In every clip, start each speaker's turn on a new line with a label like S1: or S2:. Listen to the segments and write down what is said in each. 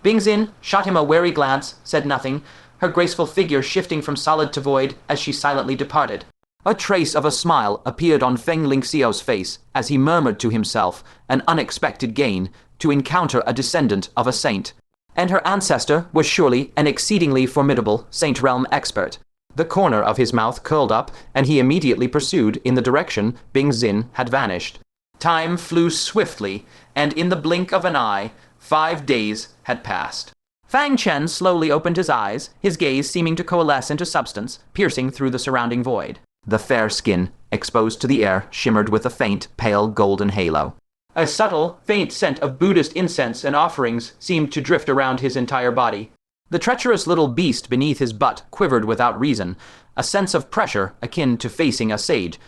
S1: Bing Xin shot him a wary glance, said nothing, her graceful figure shifting from solid to void as she silently departed. A trace of a smile appeared on Feng Lingxiao's face as he murmured to himself, an unexpected gain, to encounter a descendant of a saint. And her ancestor was surely an exceedingly formidable Saint Realm expert. The corner of his mouth curled up, and he immediately pursued in the direction Bing Xin had vanished. Time flew swiftly, and in the blink of an eye, 5 days had passed. Fang Chen slowly opened his eyes, his gaze seeming to coalesce into substance, piercing through the surrounding void. The fair skin, exposed to the air, shimmered with a faint, pale golden halo. A subtle, faint scent of Buddhist incense and offerings seemed to drift around his entire body. The treacherous little beast beneath his butt quivered without reason, a sense of pressure akin to facing a Sage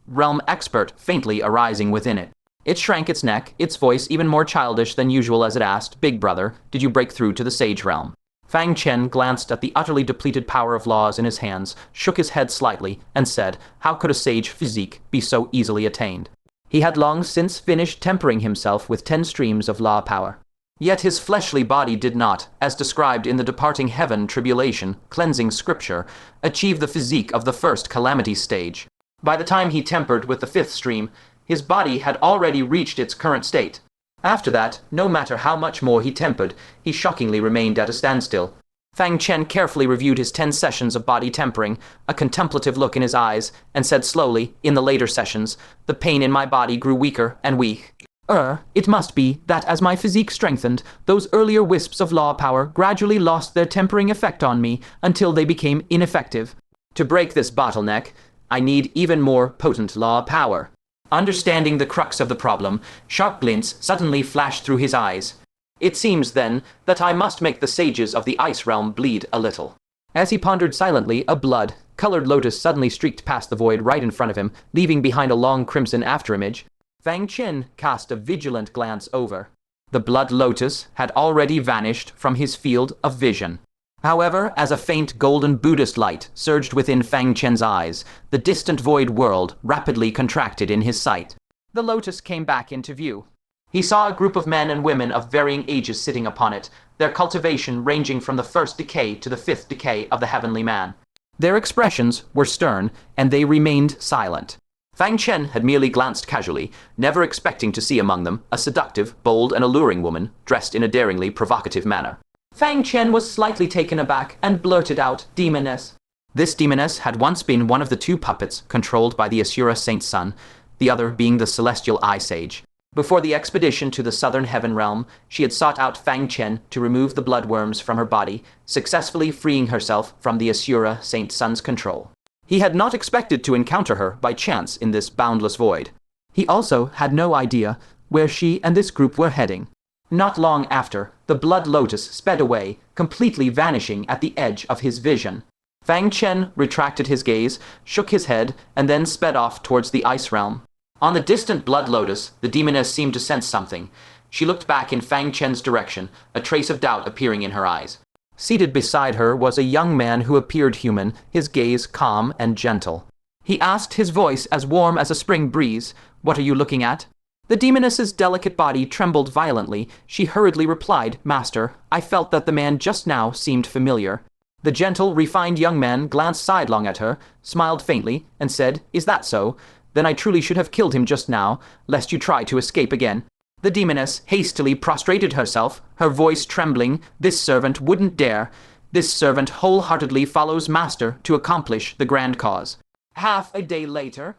S1: Realm expert faintly arising within it. It shrank its neck, its voice even more childish than usual as it asked, "Big brother, did you break through to the Sage Realm?" Fang Chen glanced at the utterly depleted power of laws in his hands, shook his head slightly, and said, how could a Sage Physique be so easily attained? He had long since finished tempering himself with 10 streams of law power. Yet his fleshly body did not, as described in the departing heaven tribulation, cleansing scripture, achieve the physique of the first calamity stage. By the time he tempered with the 5th stream, his body had already reached its current state. After that, no matter how much more he tempered, he shockingly remained at a standstill. Fang Chen carefully reviewed his 10 sessions of body tempering, a contemplative look in his eyes, and said slowly, in the later sessions, the pain in my body grew weaker and weak. It must be that as my physique strengthened, those earlier wisps of law power gradually lost their tempering effect on me until they became ineffective. To break this bottleneck, I need even more potent law power. Understanding the crux of the problem, sharp glints suddenly flashed through his eyes. It seems, then, that I must make the sages of the Ice Realm bleed a little. As he pondered silently, a blood-colored lotus suddenly streaked past the void right in front of him, leaving behind a long crimson afterimage. Fang Chen cast a vigilant glance over. The blood lotus had already vanished from his field of vision. However, as a faint golden Buddhist light surged within Fang Chen's eyes, the distant void world rapidly contracted in his sight. The lotus came back into view. He saw a group of men and women of varying ages sitting upon it, their cultivation ranging from the 1st decay to the 5th decay of the heavenly man. Their expressions were stern, and they remained silent. Fang Chen had merely glanced casually, never expecting to see among them a seductive, bold, and alluring woman dressed in a daringly provocative manner. Fang Chen was slightly taken aback and blurted out, "Demoness." This demoness had once been one of the 2 puppets controlled by the Asura Saint Sun, the other being the celestial Eye Sage. Before the expedition to the southern heaven realm, she had sought out Fang Chen to remove the bloodworms from her body, successfully freeing herself from the Asura Saint Sun's control. He had not expected to encounter her by chance in this boundless void. He also had no idea where she and this group were heading. Not long after, the blood lotus sped away, completely vanishing at the edge of his vision. Fang Chen retracted his gaze, shook his head, and then sped off towards the ice realm. On the distant blood lotus, the demoness seemed to sense something. She looked back in Fang Chen's direction, a trace of doubt appearing in her eyes. Seated beside her was a young man who appeared human, his gaze calm and gentle. He asked, his voice as warm as a spring breeze, "What are you looking at?" The demoness's delicate body trembled violently. She hurriedly replied, "Master, I felt that the man just now seemed familiar." The gentle, refined young man glanced sidelong at her, smiled faintly, and said, "Is that so? Then I truly should have killed him just now, lest you try to escape again." The demoness hastily prostrated herself, her voice trembling. "This servant wouldn't dare. This servant wholeheartedly follows Master to accomplish the grand cause." Half a day later,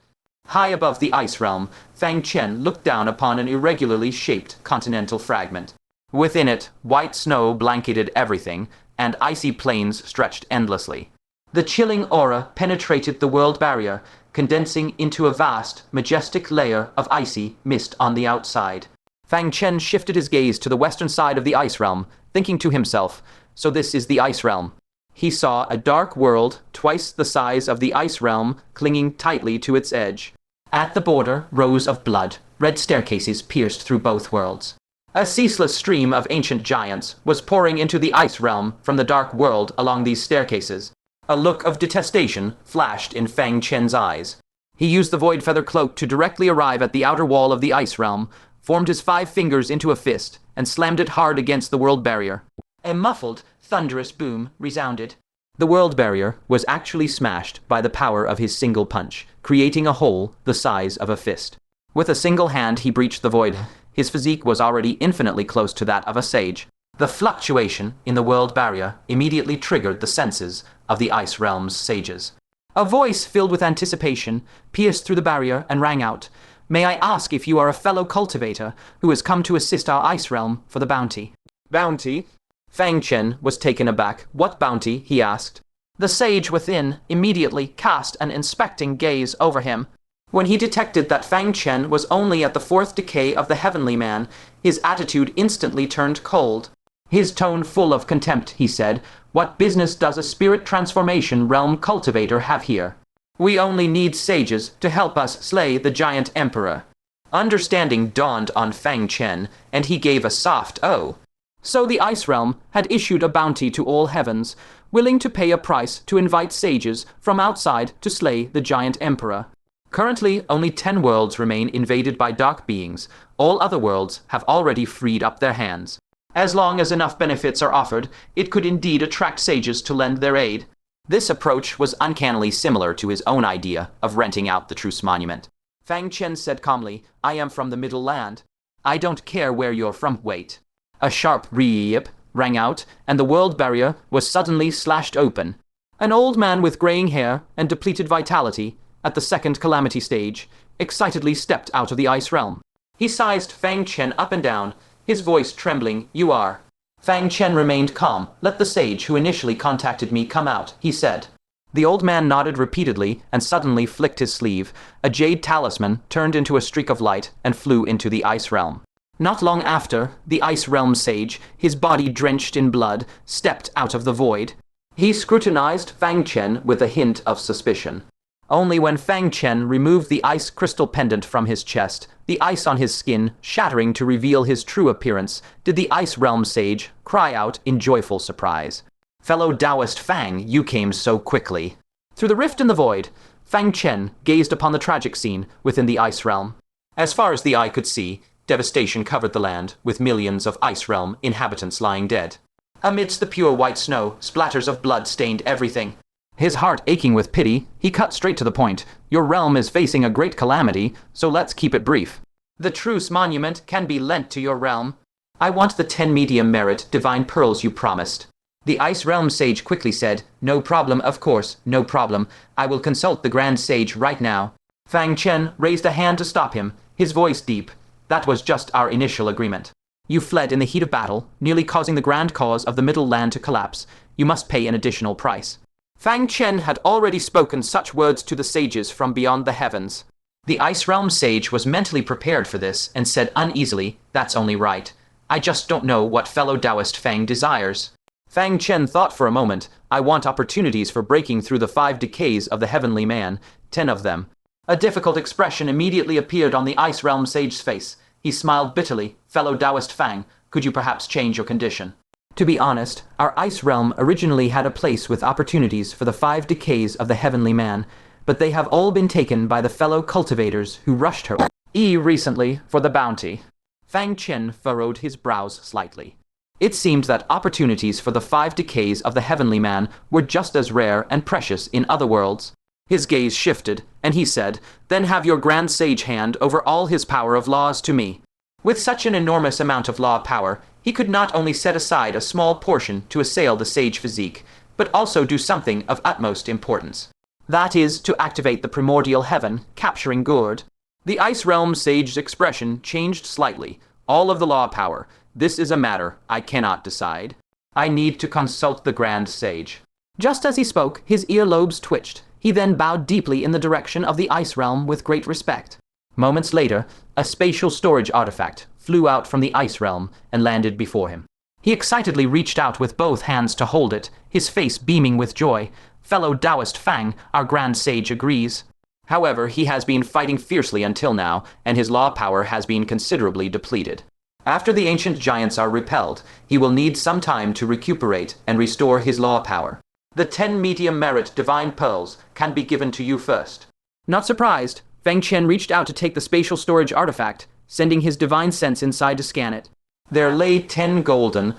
S1: high above the ice realm, Fang Chen looked down upon an irregularly shaped continental fragment. Within it, white snow blanketed everything, and icy plains stretched endlessly. The chilling aura penetrated the world barrier, condensing into a vast, majestic layer of icy mist on the outside. Fang Chen shifted his gaze to the western side of the ice realm, thinking to himself, "So this is the ice realm." He saw a dark world, twice the size of the ice realm, clinging tightly to its edge. At the border, rows of blood, red staircases pierced through both worlds. A ceaseless stream of ancient giants was pouring into the ice realm from the dark world along these staircases. A look of detestation flashed in Fang Chen's eyes. He used the void feather cloak to directly arrive at the outer wall of the ice realm, formed his 5 fingers into a fist, and slammed it hard against the world barrier. A muffled, thunderous boom resounded. The world barrier was actually smashed by the power of his single punch, creating a hole the size of a fist. With a single hand he breached the void. His physique was already infinitely close to that of a sage. The fluctuation in the world barrier immediately triggered the senses of the Ice Realm's sages. A voice filled with anticipation pierced through the barrier and rang out, "May I ask if you are a fellow cultivator who has come to assist our Ice Realm for the bounty?" "Bounty?" Fang Chen was taken aback. "What bounty?" he asked. The sage within immediately cast an inspecting gaze over him. When he detected that Fang Chen was only at the fourth decay of the Heavenly Man, his attitude instantly turned cold. His tone full of contempt, he said, "What business does a spirit transformation realm cultivator have here? We only need sages to help us slay the giant emperor." Understanding dawned on Fang Chen, and he gave a soft "oh." So the Ice Realm had issued a bounty to all heavens, willing to pay a price to invite sages from outside to slay the giant emperor. Currently, only 10 worlds remain invaded by dark beings. All other worlds have already freed up their hands. As long as enough benefits are offered, it could indeed attract sages to lend their aid. This approach was uncannily similar to his own idea of renting out the Truce Monument. Fang Chen said calmly, "I am from the Middle Land. I don't care where you're from, wait." A sharp "reep" rang out, and the world barrier was suddenly slashed open. An old man with graying hair and depleted vitality, at the second calamity stage, excitedly stepped out of the Ice Realm. He sized Fang Chen up and down, his voice trembling. "You are." Fang Chen remained calm. "Let the sage who initially contacted me come out," he said. The old man nodded repeatedly and suddenly flicked his sleeve. A jade talisman turned into a streak of light and flew into the Ice Realm. Not long after, the Ice Realm sage, his body drenched in blood, stepped out of the void. He scrutinized Fang Chen with a hint of suspicion. Only when Fang Chen removed the ice crystal pendant from his chest, the ice on his skin shattering to reveal his true appearance, did the Ice Realm sage cry out in joyful surprise. "Fellow Taoist Fang, you came so quickly." Through the rift in the void, Fang Chen gazed upon the tragic scene within the Ice Realm. As far as the eye could see, devastation covered the land, with millions of Ice Realm inhabitants lying dead. Amidst the pure white snow, splatters of blood stained everything. His heart aching with pity, he cut straight to the point. "Your realm is facing a great calamity, so let's keep it brief. The Truce Monument can be lent to your realm. I want the 10 medium merit divine pearls you promised." The Ice Realm sage quickly said, "No problem, of course, no problem. I will consult the Grand Sage right now." Fang Chen raised a hand to stop him, his voice deep. "That was just our initial agreement. You fled in the heat of battle, nearly causing the grand cause of the Middle Land to collapse. You must pay an additional price." Fang Chen had already spoken such words to the sages from beyond the heavens. The Ice Realm sage was mentally prepared for this and said uneasily, "That's only right. I just don't know what fellow Taoist Fang desires." Fang Chen thought for a moment. "I want opportunities for breaking through the 5 decays of the Heavenly Man, 10 of them." A difficult expression immediately appeared on the Ice Realm sage's face. He smiled bitterly. "Fellow Taoist Fang, could you perhaps change your condition?" "To be honest, our Ice Realm originally had a place with opportunities for the 5 decays of the Heavenly Man, but they have all been taken by the fellow cultivators who rushed her recently for the bounty." Fang Chen furrowed his brows slightly. It seemed that opportunities for the 5 decays of the Heavenly Man were just as rare and precious in other worlds. His gaze shifted, and he said, "Then have your Grand Sage hand over all his power of laws to me." With such an enormous amount of law power, he could not only set aside a small portion to assail the Sage Physique, but also do something of utmost importance. That is, to activate the primordial heaven, capturing Gourd. The Ice Realm Sage's expression changed slightly. "All of the law power. This is a matter I cannot decide. I need to consult the Grand Sage." Just as he spoke, his earlobes twitched. He then bowed deeply in the direction of the Ice Realm with great respect. Moments later, a spatial storage artifact flew out from the Ice Realm and landed before him. He excitedly reached out with both hands to hold it, his face beaming with joy. "Fellow Taoist Fang, our Grand Sage agrees." However, he has been fighting fiercely until now, and his law power has been considerably depleted. After the ancient giants are repelled, he will need some time to recuperate and restore his law power. The 10 medium merit divine pearls can be given to you first. Not surprised, Fang Chen reached out to take the spatial storage artifact, sending his divine sense inside to scan it. There lay 10 golden,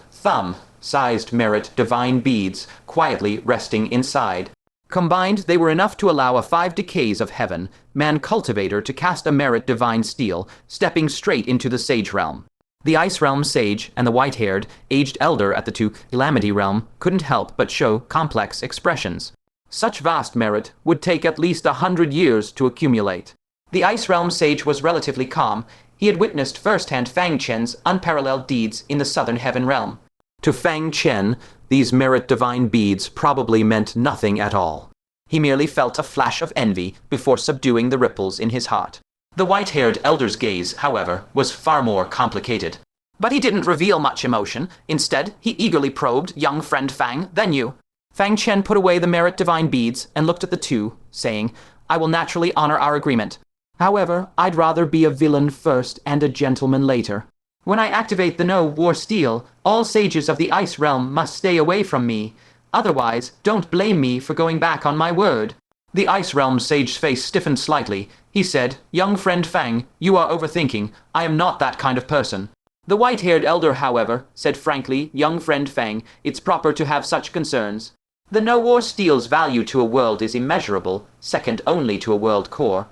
S1: sized merit divine beads quietly resting inside. Combined, they were enough to allow a 5 decays of heaven, man cultivator to cast a merit divine steel, stepping straight into the sage realm. The ice realm sage and the white-haired, aged elder at the 2 calamity realm couldn't help but show complex expressions. Such vast merit would take at least 100 years to accumulate. The ice realm sage was relatively calm. He had witnessed firsthand Fang Chen's unparalleled deeds in the southern heaven realm. To Fang Chen, these merit divine beads probably meant nothing at all. He merely felt a flash of envy before subduing the ripples in his heart. The white-haired elder's gaze, however, was far more complicated. But he didn't reveal much emotion. Instead, he eagerly probed young friend Fang, then you. Fang Chen put away the merit divine beads and looked at the two, saying, I will naturally honor our agreement. However, I'd rather be a villain first and a gentleman later. When I activate the No War Steel, all sages of the Ice Realm must stay away from me. Otherwise, don't blame me for going back on my word. The Ice Realm sage's face stiffened slightly. He said, Young friend Fang, you are overthinking. I am not that kind of person. The white-haired elder, however, said frankly, Young friend Fang, it's proper to have such concerns. The No War Steel's value to a world is immeasurable, second only to a world core.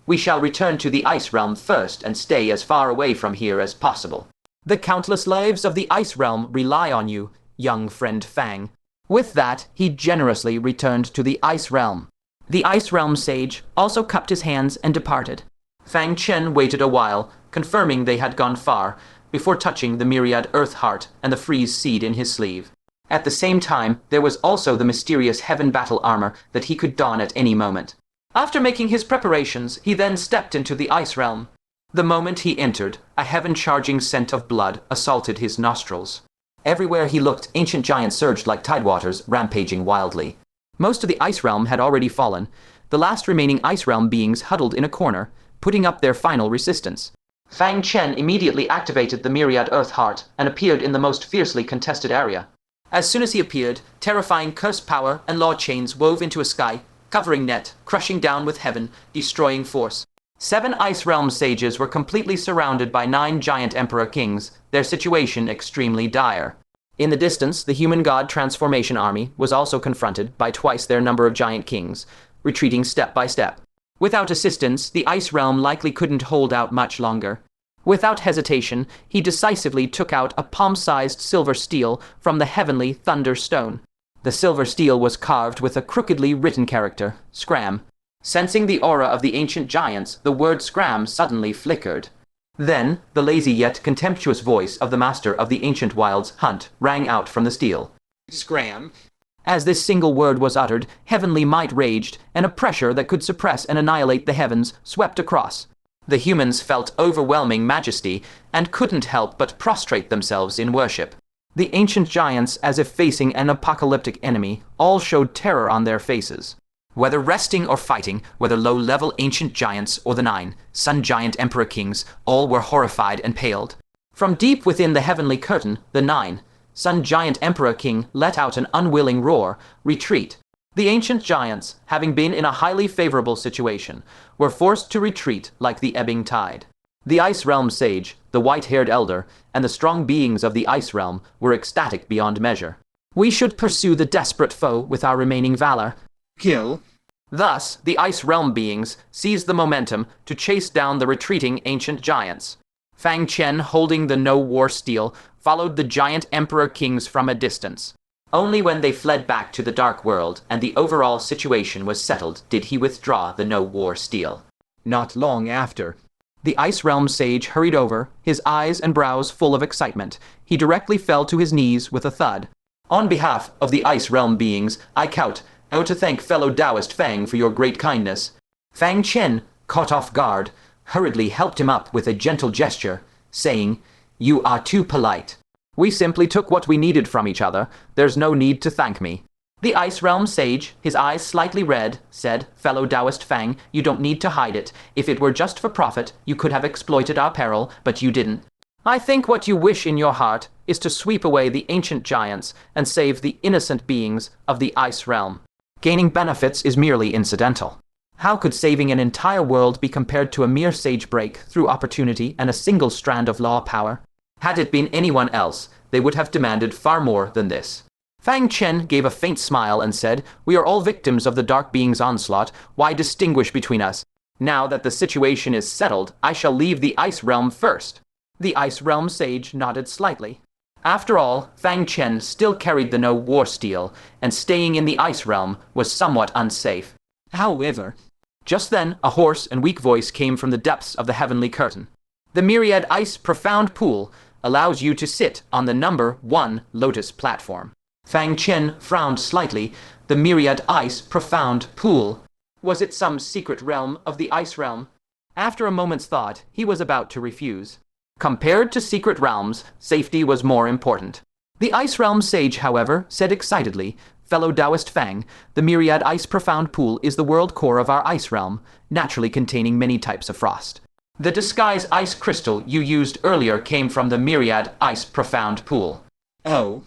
S1: We shall return to the Ice Realm first and stay as far away from here as possible. The countless lives of the Ice Realm rely on you, young friend Fang. With that, he generously returned to the Ice Realm. The Ice Realm sage also cupped his hands and departed. Fang Chen waited a while, confirming they had gone far, before touching the myriad earth heart and the freeze seed in his sleeve. At the same time, there was also the mysterious heaven battle armor that he could don at any moment. After making his preparations, he then stepped into the Ice Realm. The moment he entered, a heaven-charging scent of blood assaulted his nostrils. Everywhere he looked, ancient giants surged like tidewaters, rampaging wildly. Most of the Ice Realm had already fallen. The last remaining Ice Realm beings huddled in a corner, putting up their final resistance. Fang Chen immediately activated the myriad earth heart and appeared in the most fiercely contested area. As soon as he appeared, terrifying curse power and law chains wove into a sky, covering net, crushing down with heaven, destroying force. 7 Ice Realm sages were completely surrounded by 9 giant emperor kings, their situation extremely dire. In the distance, the human god transformation army was also confronted by twice their number of giant kings, retreating step by step. Without assistance, the Ice Realm likely couldn't hold out much longer. Without hesitation, he decisively took out a palm-sized silver steel from the heavenly thunder stone. The silver steel was carved with a crookedly written character, Scram. Sensing the aura of the ancient giants, the word Scram suddenly flickered. Then, the lazy yet contemptuous voice of the master of the ancient wilds, Hunt, rang out from the steel. Scram. As this single word was uttered, heavenly might raged, and a pressure that could suppress and annihilate the heavens swept across. The humans felt overwhelming majesty and couldn't help but prostrate themselves in worship. The ancient giants, as if facing an apocalyptic enemy, all showed terror on their faces. Whether resting or fighting, whether low-level ancient giants or the 9 sun giant emperor kings, all were horrified and paled. From deep within the heavenly curtain, the 9 sun giant emperor king let out an unwilling roar, retreat. The ancient giants, having been in a highly favorable situation, were forced to retreat like the ebbing tide. The Ice Realm sage, the white-haired elder, and the strong beings of the Ice Realm were ecstatic beyond measure. We should pursue the desperate foe with our remaining valor. Kill. Thus, the Ice Realm beings seized the momentum to chase down the retreating ancient giants. Fang Chen, holding the No War Steel, followed the giant emperor kings from a distance. Only when they fled back to the Dark World and the overall situation was settled did he withdraw the No War Steel. Not long after, the Ice Realm sage hurried over, his eyes and brows full of excitement. He directly fell to his knees with a thud. On behalf of the Ice Realm beings, I owe to thank fellow Taoist Fang for your great kindness. Fang Chen, caught off guard, hurriedly helped him up with a gentle gesture, saying, You are too polite. We simply took what we needed from each other. There's no need to thank me. The Ice Realm sage, his eyes slightly red, said, Fellow Taoist Fang, you don't need to hide it. If it were just for profit, you could have exploited our peril, but you didn't. I think what you wish in your heart is to sweep away the ancient giants and save the innocent beings of the Ice Realm. Gaining benefits is merely incidental. How could saving an entire world be compared to a mere sage break through opportunity and a single strand of law power? Had it been anyone else, they would have demanded far more than this. Fang Chen gave a faint smile and said, "We are all victims of the dark being's onslaught. Why distinguish between us? Now that the situation is settled, I shall leave the Ice Realm first." The Ice Realm sage nodded slightly. After all, Fang Chen still carried the no-war steel, and staying in the Ice Realm was somewhat unsafe. However, just then a hoarse and weak voice came from the depths of the heavenly curtain. "The Myriad Ice Profound Pool allows you to sit on the number 1 lotus platform." Fang Chen frowned slightly. The Myriad Ice Profound Pool. Was it some secret realm of the Ice Realm? After a moment's thought, he was about to refuse. Compared to secret realms, safety was more important. The Ice Realm sage, however, said excitedly, "Fellow Taoist Fang, the Myriad Ice Profound Pool is the world core of our Ice Realm, naturally containing many types of frost. The disguise ice crystal you used earlier came from the Myriad Ice Profound Pool." "Oh,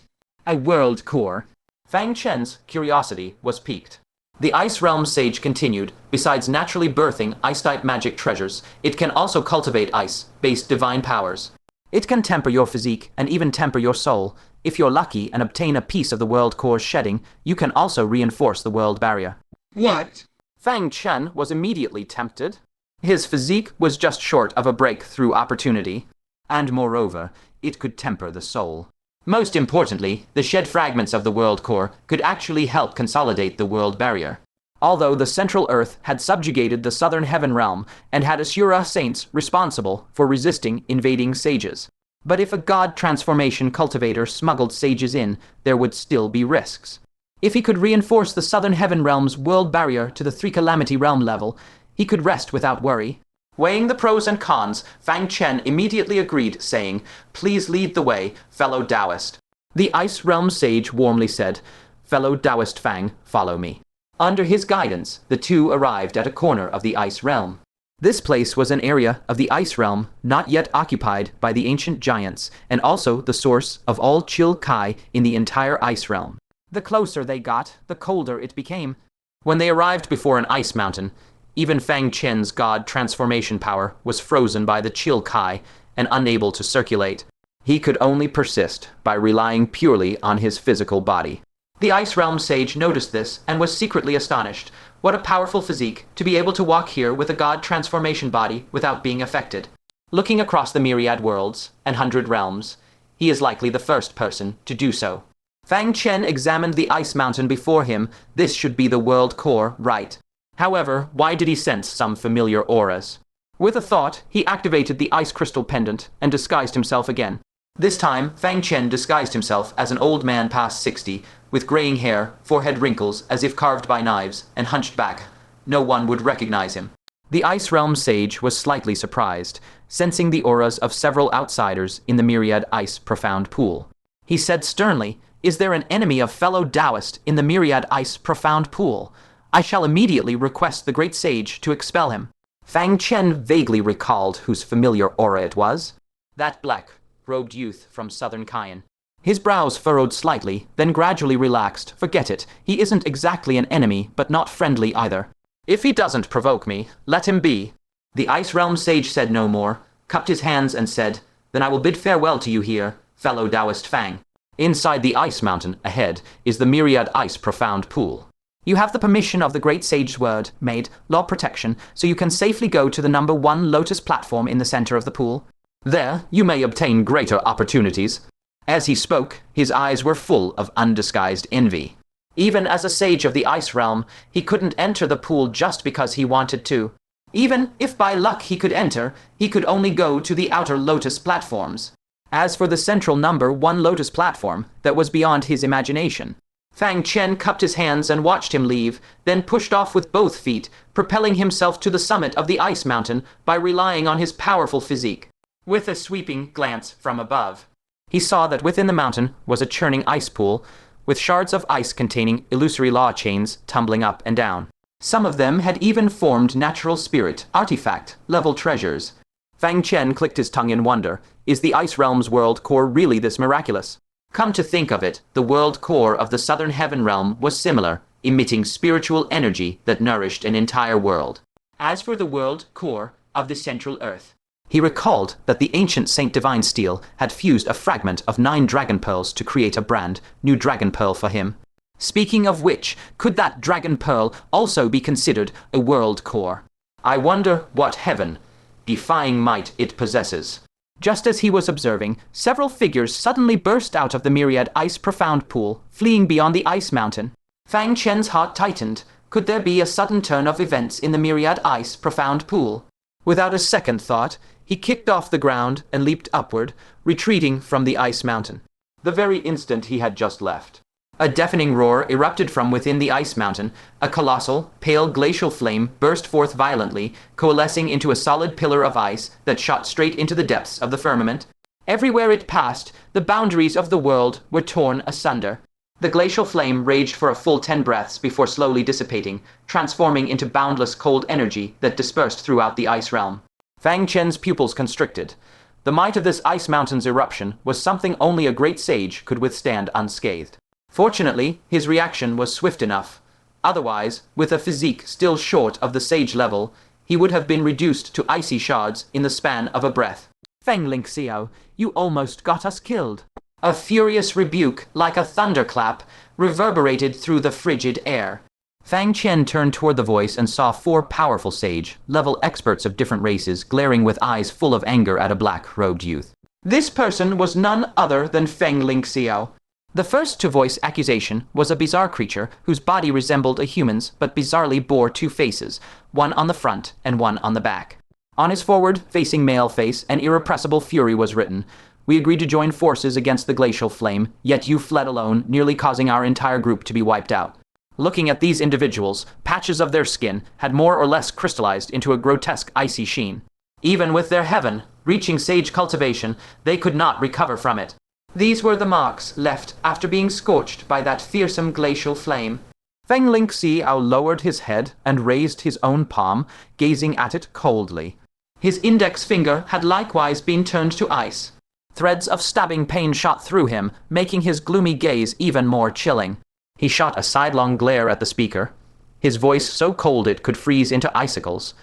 S1: a world core." Fang Chen's curiosity was piqued. The Ice Realm sage continued, "Besides naturally birthing ice-type magic treasures, it can also cultivate ice-based divine powers. It can temper your physique and even temper your soul. If you're lucky and obtain a piece of the world core's shedding, you can also reinforce the world barrier." "What?" Fang Chen was immediately tempted. His physique was just short of a breakthrough opportunity, and moreover, it could temper the soul. Most importantly, the shed fragments of the world core could actually help consolidate the world barrier. Although the Central Earth had subjugated the Southern Heaven Realm and had Asura saints responsible for resisting invading sages. But if a god transformation cultivator smuggled sages in, there would still be risks. If he could reinforce the Southern Heaven Realm's world barrier to the Three Calamity Realm level, he could rest without worry. Weighing the pros and cons, Fang Chen immediately agreed, saying, "Please lead the way, fellow Taoist." The Ice Realm sage warmly said, "Fellow Taoist Fang, follow me." Under his guidance, the two arrived at a corner of the Ice Realm. This place was an area of the Ice Realm not yet occupied by the ancient giants, and also the source of all chill kai in the entire Ice Realm. The closer they got, the colder it became. When they arrived before an ice mountain, even Fang Chen's god transformation power was frozen by the chill kai and unable to circulate. He could only persist by relying purely on his physical body. The Ice Realm sage noticed this and was secretly astonished. What a powerful physique to be able to walk here with a god transformation body without being affected. Looking across the myriad worlds and 100 realms, he is likely the first person to do so. Fang Chen examined the ice mountain before him. This should be the world core, right? However, why did he sense some familiar auras? With a thought, he activated the ice crystal pendant and disguised himself again. This time, Fang Chen disguised himself as an old man past 60, with graying hair, forehead wrinkles as if carved by knives, and hunched back. No one would recognize him. The Ice Realm sage was slightly surprised, sensing the auras of several outsiders in the Myriad Ice Profound Pool. He said sternly, "Is there an enemy of fellow Taoist in the Myriad Ice Profound Pool? I shall immediately request the great sage to expel him." Fang Chen vaguely recalled whose familiar aura it was. That black-robed youth from southern Cayenne. His brows furrowed slightly, then gradually relaxed. Forget it. He isn't exactly an enemy, but not friendly either. If he doesn't provoke me, let him be. The Ice Realm sage said no more, cupped his hands and said, "Then I will bid farewell to you here, fellow Taoist Fang. Inside the ice mountain ahead is the Myriad Ice Profound Pool. You have the permission of the great sage's word, made, law protection, so you can safely go to the number 1 lotus platform in the center of the pool. There, you may obtain greater opportunities." As he spoke, his eyes were full of undisguised envy. Even as a sage of the Ice Realm, he couldn't enter the pool just because he wanted to. Even if by luck he could enter, he could only go to the outer lotus platforms. As for the central number 1 lotus platform, that was beyond his imagination. Fang Chen cupped his hands and watched him leave, then pushed off with both feet, propelling himself to the summit of the ice mountain by relying on his powerful physique. With a sweeping glance from above, he saw that within the mountain was a churning ice pool, with shards of ice containing illusory law chains tumbling up and down. Some of them had even formed natural spirit, artifact, level treasures. Fang Chen clicked his tongue in wonder. Is the Ice Realm's world core really this miraculous? Come to think of it, the world core of the Southern Heaven Realm was similar, emitting spiritual energy that nourished an entire world. As for the world core of the Central Earth, He recalled that the ancient Saint Divine Steel had fused a fragment of 9 dragon pearls to create a brand new dragon pearl for him. Speaking of which, could that dragon pearl also be considered a world core? I wonder what heaven, defying might, it possesses. Just as he was observing, several figures suddenly burst out of the myriad ice profound pool, fleeing beyond the ice mountain. Fang Chen's heart tightened. Could there be a sudden turn of events in the myriad ice profound pool? Without a second thought, he kicked off the ground and leaped upward, retreating from the ice mountain. The very instant he had just left, a deafening roar erupted from within the ice mountain. A colossal, pale glacial flame burst forth violently, coalescing into a solid pillar of ice that shot straight into the depths of the firmament. Everywhere it passed, the boundaries of the world were torn asunder. The glacial flame raged for a full 10 breaths before slowly dissipating, transforming into boundless cold energy that dispersed throughout the ice realm. Fang Chen's pupils constricted. The might of this ice mountain's eruption was something only a great sage could withstand unscathed. Fortunately, his reaction was swift enough. Otherwise, with a physique still short of the sage level, he would have been reduced to icy shards in the span of a breath.
S2: Feng Lingxiao, you almost got us killed.
S1: A furious rebuke, like a thunderclap, reverberated through the frigid air. Fang Chen turned toward the voice and saw 4 powerful sage-level experts of different races glaring with eyes full of anger at a black-robed youth. This person was none other than Feng Lingxiao. The first to voice accusation was a bizarre creature whose body resembled a human's but bizarrely bore 2 faces, one on the front and one on the back. On his forward-facing male face, an irrepressible fury was written. We agreed to join forces against the glacial flame, yet you fled alone, nearly causing our entire group to be wiped out. Looking at these individuals, patches of their skin had more or less crystallized into a grotesque icy sheen. Even with their heaven, reaching sage cultivation, they could not recover from it. These were the marks left after being scorched by that fearsome glacial flame.
S2: Feng Lingxiao lowered his head and raised his own palm, gazing at it coldly.
S1: His index finger had likewise been turned to ice.
S2: Threads of stabbing pain shot through him, making his gloomy gaze even more chilling.
S1: He shot a sidelong glare at the speaker, his voice so cold it could freeze into icicles.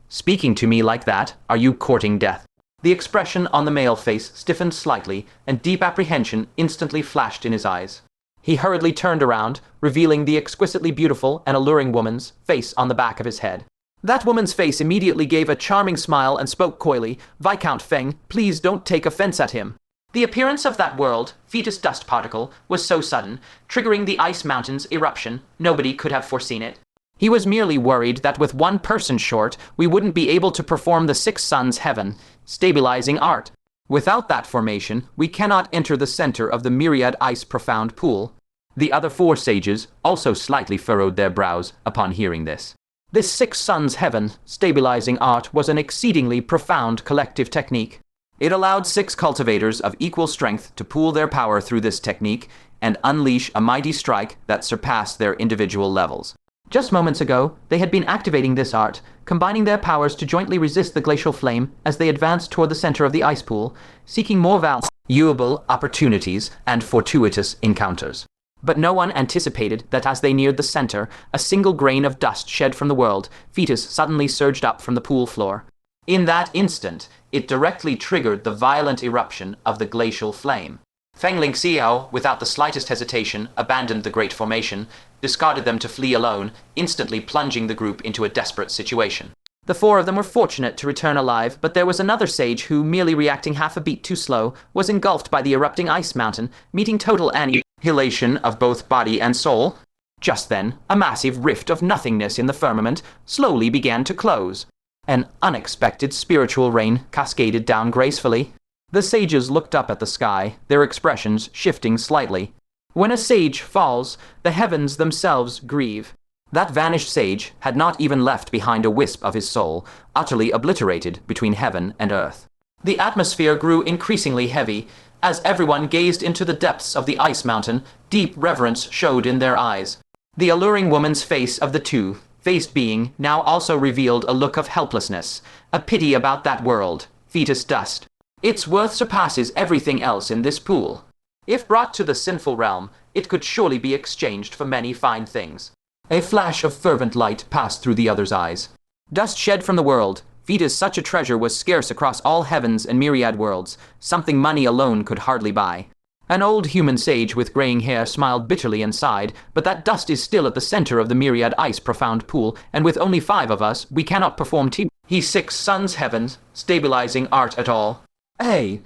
S1: Speaking to me like that, are you courting death? The expression on the male face stiffened slightly, and deep apprehension instantly flashed in his eyes. He hurriedly turned around, revealing the exquisitely beautiful and alluring woman's face on the back of his head. That woman's face immediately gave a charming smile and spoke coyly. Viscount Feng, please don't take offense at him. The appearance of that world, fetus dust particle, was so sudden, triggering the ice mountain's eruption, nobody could have foreseen it. He was merely worried that with 1 person short, we wouldn't be able to perform the 6 suns heaven, stabilizing art. Without that formation, we cannot enter the center of the myriad ice profound pool. The other 4 sages also slightly furrowed their brows upon hearing this. This 6 suns heaven, stabilizing art, was an exceedingly profound collective technique. It allowed 6 cultivators of equal strength to pool their power through this technique and unleash a mighty strike that surpassed their individual levels. Just moments ago, they had been activating this art, combining their powers to jointly resist the glacial flame as they advanced toward the center of the ice pool, seeking more valuable opportunities and fortuitous encounters. But no one anticipated that as they neared the center, a single grain of dust shed from the world, fetus suddenly surged up from the pool floor. In that instant, it directly triggered the violent eruption of the glacial flame. Feng Lingxiao, without the slightest hesitation, abandoned the great formation, discarded them to flee alone, instantly plunging the group into a desperate situation. The 4 of them were fortunate to return alive, but there was another sage who, merely reacting half a beat too slow, was engulfed by the erupting ice mountain, meeting total annihilation of both body and soul. Just then, a massive rift of nothingness in the firmament slowly began to close. An unexpected spiritual rain cascaded down gracefully. The sages looked up at the sky, their expressions shifting slightly. When a sage falls, the heavens themselves grieve. That vanished sage had not even left behind a wisp of his soul, utterly obliterated between heaven and earth. The atmosphere grew increasingly heavy. As everyone gazed into the depths of the ice mountain, deep reverence showed in their eyes. The alluring woman's face of the 2-faced being now also revealed a look of helplessness, a pity about that world, fetus dust. Its worth surpasses everything else in this pool. If brought to the sinful realm, it could surely be exchanged for many fine things. A flash of fervent light passed through the other's eyes. Dust shed from the world, Vita's such a treasure was scarce across all heavens and myriad worlds, something money alone could hardly buy. An old human sage with graying hair smiled bitterly and sighed, but that dust is still at the center of the myriad ice profound pool, and with only 5 of us, we cannot perform he 6 suns heavens, stabilizing art at all. Hey!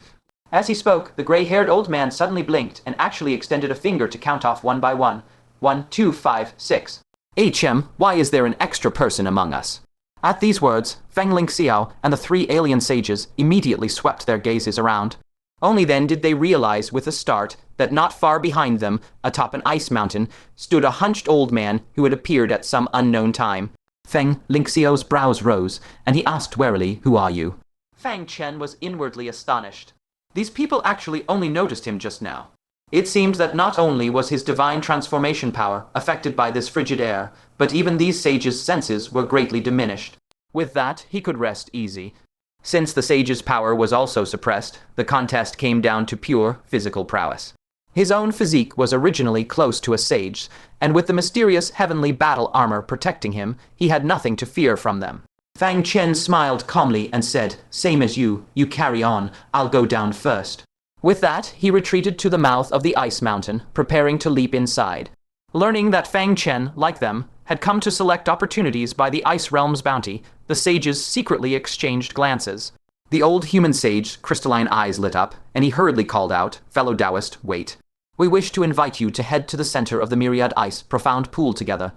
S1: As he spoke, the gray-haired old man suddenly blinked and actually extended a finger to count off 1 by 1. 1, 2, 5, 6. HM, why is there an extra person among us? At these words, Feng Lingxiao and the 3 alien sages immediately swept their gazes around. Only then did they realize with a start that not far behind them, atop an ice mountain, stood a hunched old man who had appeared at some unknown time. Feng Lingxiao's brows rose, and he asked warily, "Who are you?" Fang Chen was inwardly astonished. These people actually only noticed him just now. It seemed that not only was his divine transformation power affected by this frigid air, but even these sages' senses were greatly diminished. With that, he could rest easy. Since the sage's power was also suppressed, the contest came down to pure physical prowess. His own physique was originally close to a sage's, and with the mysterious heavenly battle armor protecting him, he had nothing to fear from them. Fang Chen smiled calmly and said, "Same as you carry on, I'll go down first." With that, he retreated to the mouth of the ice mountain, preparing to leap inside. Learning that Fang Chen, like them, had come to select opportunities by the Ice Realm's bounty, the sages secretly exchanged glances. The old human sage's crystalline eyes lit up, and he hurriedly called out, "Fellow Taoist, wait. We wish to invite you to head to the center of the myriad ice profound pool together,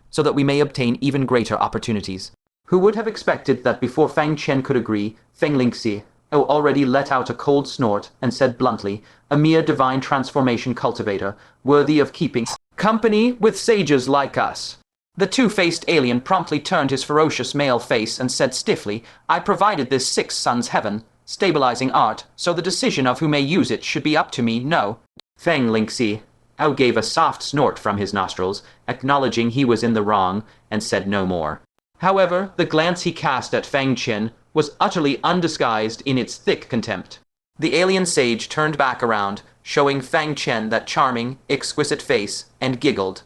S1: so that we may obtain even greater opportunities." Who would have expected that before Fang Chen could agree, Feng Lingxi already let out a cold snort and said bluntly, "A mere divine transformation cultivator, worthy of keeping company with sages like us." The 2-faced alien promptly turned his ferocious male face and said stiffly, "I provided this 6 suns heaven, stabilizing art, so the decision of who may use it should be up to me, no." Feng Lingxi gave a soft snort from his nostrils, acknowledging he was in the wrong, and said no more. However, the glance he cast at Fang Chen was utterly undisguised in its thick contempt. The alien sage turned back around, showing Fang Chen that charming, exquisite face, and giggled.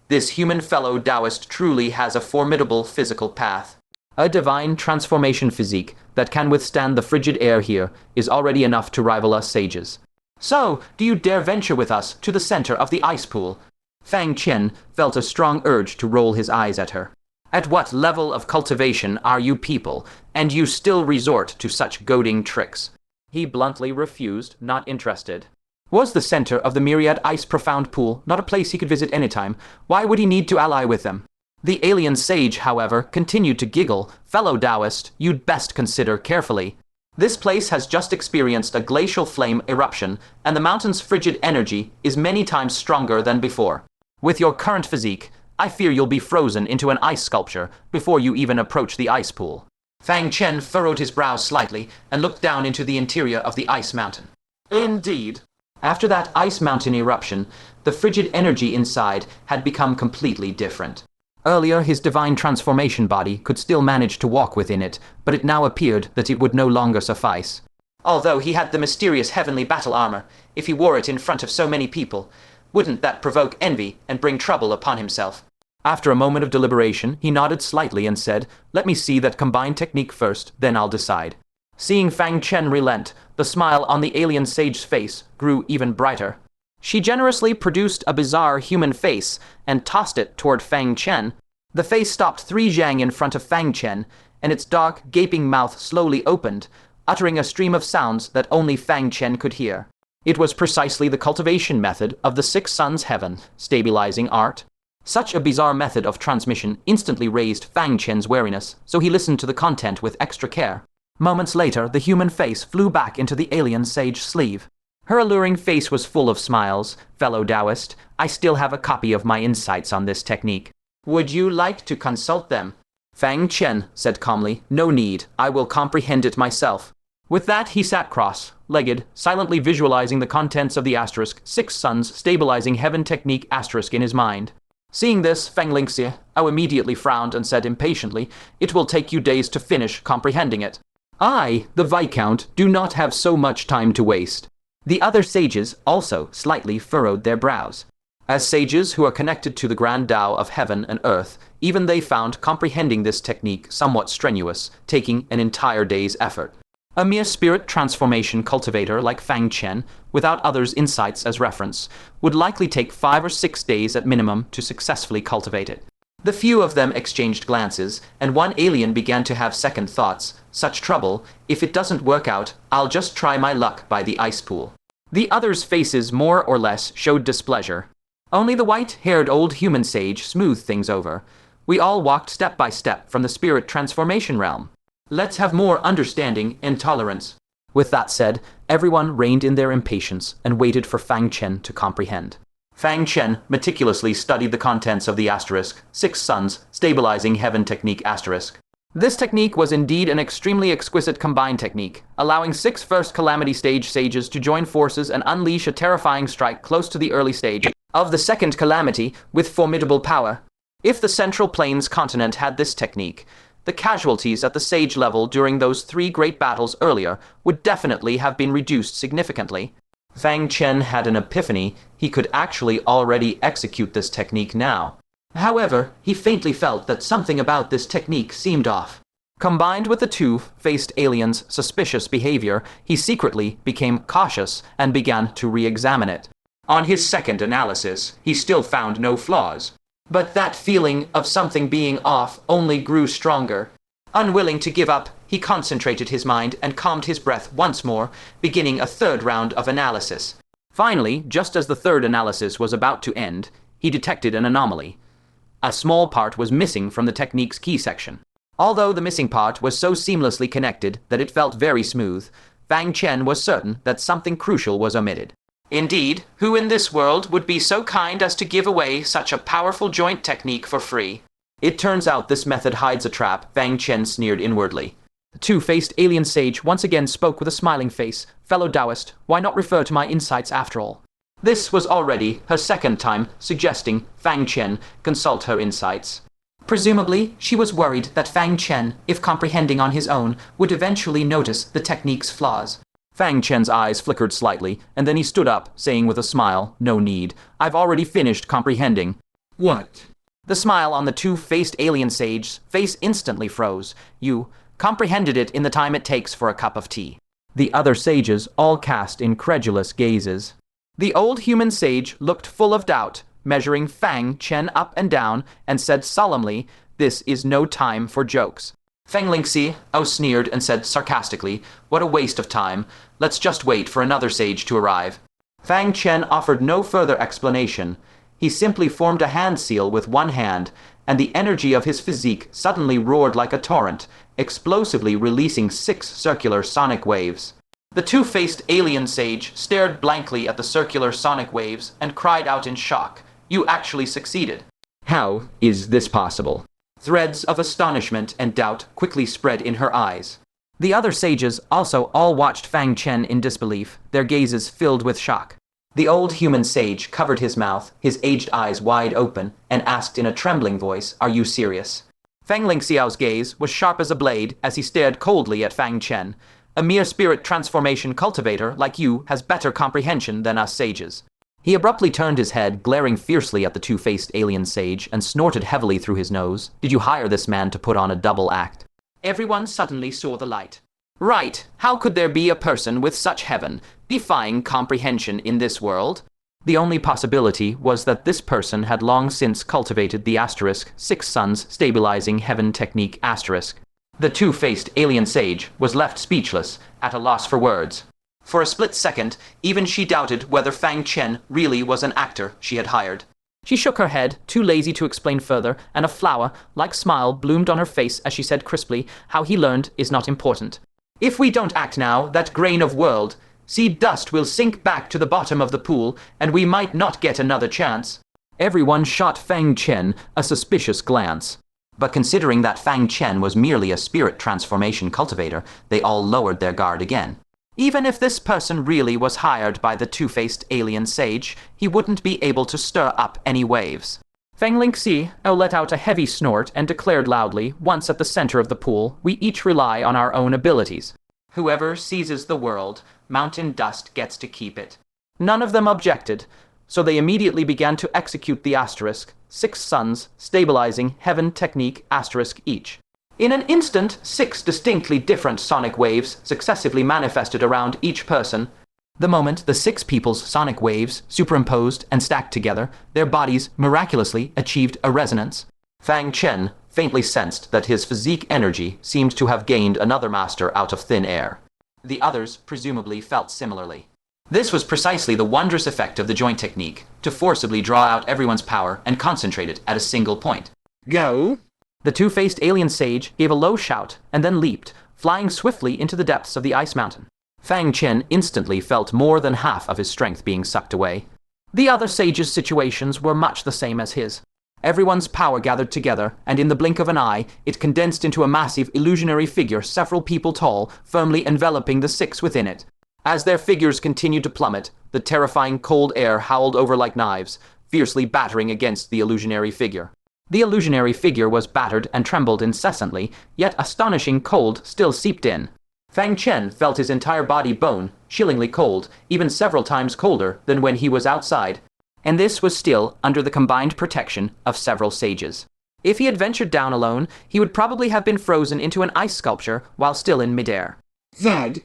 S1: This human fellow Taoist truly has a formidable physical path. A divine transformation physique that can withstand the frigid air here is already enough to rival us sages. So, do you dare venture with us to the center of the ice pool? Fang Chen felt a strong urge to roll his eyes at her. At what level of cultivation are you people, and you still resort to such goading tricks? He bluntly refused, not interested. Was the center of the myriad ice profound pool not a place he could visit anytime? Why would he need to ally with them? The alien sage, however, continued to giggle. "Fellow Taoist, you'd best consider carefully. This place has just experienced a glacial flame eruption, and the mountain's frigid energy is many times stronger than before. With your current physique, I fear you'll be frozen into an ice sculpture before you even approach the ice pool." Fang Chen furrowed his brows slightly and looked down into the interior of the ice mountain. Indeed. After that ice mountain eruption, the frigid energy inside had become completely different. Earlier, his divine transformation body could still manage to walk within it, but it now appeared that it would no longer suffice. Although he had the mysterious heavenly battle armor, if he wore it in front of so many people, wouldn't that provoke envy and bring trouble upon himself? After a moment of deliberation, he nodded slightly and said, "Let me see that combined technique first, then I'll decide." Seeing Fang Chen relent, the smile on the alien sage's face grew even brighter. She generously produced a bizarre human face and tossed it toward Fang Chen. The face stopped 3 zhang in front of Fang Chen, and its dark, gaping mouth slowly opened, uttering a stream of sounds that only Fang Chen could hear. It was precisely the cultivation method of the 6 suns heaven, stabilizing art. Such a bizarre method of transmission instantly raised Fang Chen's wariness, so he listened to the content with extra care. Moments later, the human face flew back into the alien sage's sleeve. Her alluring face was full of smiles. "Fellow Taoist, I still have a copy of my insights on this technique. Would you like to consult them?" Fang Chen said calmly, "No need, I will comprehend it myself." With that, he sat cross-legged, silently visualizing the contents of the asterisk 6 suns stabilizing heaven technique asterisk in his mind. Seeing this, Feng Lingxi immediately frowned and said impatiently, "It will take you days to finish comprehending it." "I, the Viscount, do not have so much time to waste." The other sages also slightly furrowed their brows. As sages who are connected to the grand Tao of heaven and earth, even they found comprehending this technique somewhat strenuous, taking an entire day's effort. A mere spirit transformation cultivator like Fang Chen, without others' insights as reference, would likely take 5 or 6 days at minimum to successfully cultivate it. The few of them exchanged glances, and one alien began to have second thoughts. Such trouble, if it doesn't work out, I'll just try my luck by the ice pool. The others' faces more or less showed displeasure. Only the white-haired old human sage smoothed things over. We all walked step by step from the spirit transformation realm. Let's have more understanding and tolerance. With that said, everyone reined in their impatience and waited for Fang Chen to comprehend. Fang Chen meticulously studied the contents of the asterisk, 6 suns, stabilizing heaven technique asterisk. This technique was indeed an extremely exquisite combined technique, allowing 6 first calamity stage sages to join forces and unleash a terrifying strike close to the early stage of the second calamity with formidable power. If the Central Plains continent had this technique, the casualties at the sage level during those 3 great battles earlier would definitely have been reduced significantly. Fang Chen had an epiphany. He could actually already execute this technique now. However, he faintly felt that something about this technique seemed off. Combined with the two-faced alien's suspicious behavior, he secretly became cautious and began to re-examine it. On his second analysis, he still found no flaws. But that feeling of something being off only grew stronger. Unwilling to give up, he concentrated his mind and calmed his breath once more, beginning a 3rd round of analysis. Finally, just as the 3rd analysis was about to end, he detected an anomaly. A small part was missing from the technique's key section. Although the missing part was so seamlessly connected that it felt very smooth, Fang Chen was certain that something crucial was omitted. Indeed, who in this world would be so kind as to give away such a powerful joint technique for free? It turns out this method hides a trap, Fang Chen sneered inwardly. The two-faced alien sage once again spoke with a smiling face. Fellow Taoist, why not refer to my insights after all? This was already her 2nd time suggesting Fang Chen consult her insights. Presumably, she was worried that Fang Chen, if comprehending on his own, would eventually notice the technique's flaws. Fang Chen's eyes flickered slightly, and then he stood up, saying with a smile, "No need. I've already finished comprehending."
S2: What?
S1: The smile on the two-faced alien sage's face instantly froze. You comprehended it in the time it takes for a cup of tea. The other sages all cast incredulous gazes. The old human sage looked full of doubt, measuring Fang Chen up and down, and said solemnly, "This is no time for jokes." Feng Lingxi sneered and said sarcastically, "What a waste of time. Let's just wait for another sage to arrive." Fang Chen offered no further explanation. He simply formed a hand seal with one hand, and the energy of his physique suddenly roared like a torrent, explosively releasing 6 circular sonic waves. The two-faced alien sage stared blankly at the circular sonic waves and cried out in shock. "You actually succeeded."
S2: How is this possible?
S1: Threads of astonishment and doubt quickly spread in her eyes. The other sages also all watched Fang Chen in disbelief, their gazes filled with shock. The old human sage covered his mouth, his aged eyes wide open, and asked in a trembling voice, "Are you serious?" Feng Lingxiao's gaze was sharp as a blade as he stared coldly at Fang Chen. "A mere spirit transformation cultivator like you has better comprehension than us sages." He abruptly turned his head, glaring fiercely at the two-faced alien sage, and snorted heavily through his nose. "Did you hire this man to put on a double act?" Everyone suddenly saw the light. Right, how could there be a person with such heaven-defying comprehension in this world? The only possibility was that this person had long since cultivated the asterisk 6 suns stabilizing heaven technique asterisk. The two-faced alien sage was left speechless, at a loss for words. For a split second, even she doubted whether Fang Chen really was an actor she had hired. She shook her head, too lazy to explain further, and a flower-like smile bloomed on her face as she said crisply, "How he learned is not important. If we don't act now, that grain of world seed dust will sink back to the bottom of the pool, and we might not get another chance." Everyone shot Fang Chen a suspicious glance. But considering that Fang Chen was merely a spirit transformation cultivator, they all lowered their guard again. Even if this person really was hired by the two-faced alien sage, he wouldn't be able to stir up any waves. Feng Lingxi let out a heavy snort and declared loudly, once at the center of the pool, "We each rely on our own abilities. Whoever seizes the world, mountain dust gets to keep it." None of them objected. so they immediately began to execute the asterisk, 6 suns, stabilizing heaven technique asterisk each. In an instant, 6 distinctly different sonic waves successively manifested around each person. The moment the 6 people's sonic waves superimposed and stacked together, their bodies miraculously achieved a resonance. Fang Chen faintly sensed that his physique energy seemed to have gained another master out of thin air. The others presumably felt similarly. This was precisely the wondrous effect of the joint technique, to forcibly draw out everyone's power and concentrate it at a single point.
S2: Go!
S1: The two-faced alien sage gave a low shout and then leaped, flying swiftly into the depths of the ice mountain. Fang Chen instantly felt more than half of his strength being sucked away. The other sages' situations were much the same as his. Everyone's power gathered together, and in the blink of an eye, it condensed into a massive illusionary figure several people tall, firmly enveloping the 6 within it. As their figures continued to plummet, the terrifying cold air howled over like knives, fiercely battering against the illusionary figure. The illusionary figure was battered and trembled incessantly, yet astonishing cold still seeped in. Fang Chen felt his entire body bone, chillingly cold, even several times colder than when he was outside. And this was still under the combined protection of several sages. If he had ventured down alone, he would probably have been frozen into an ice sculpture while still in midair.
S2: Thud!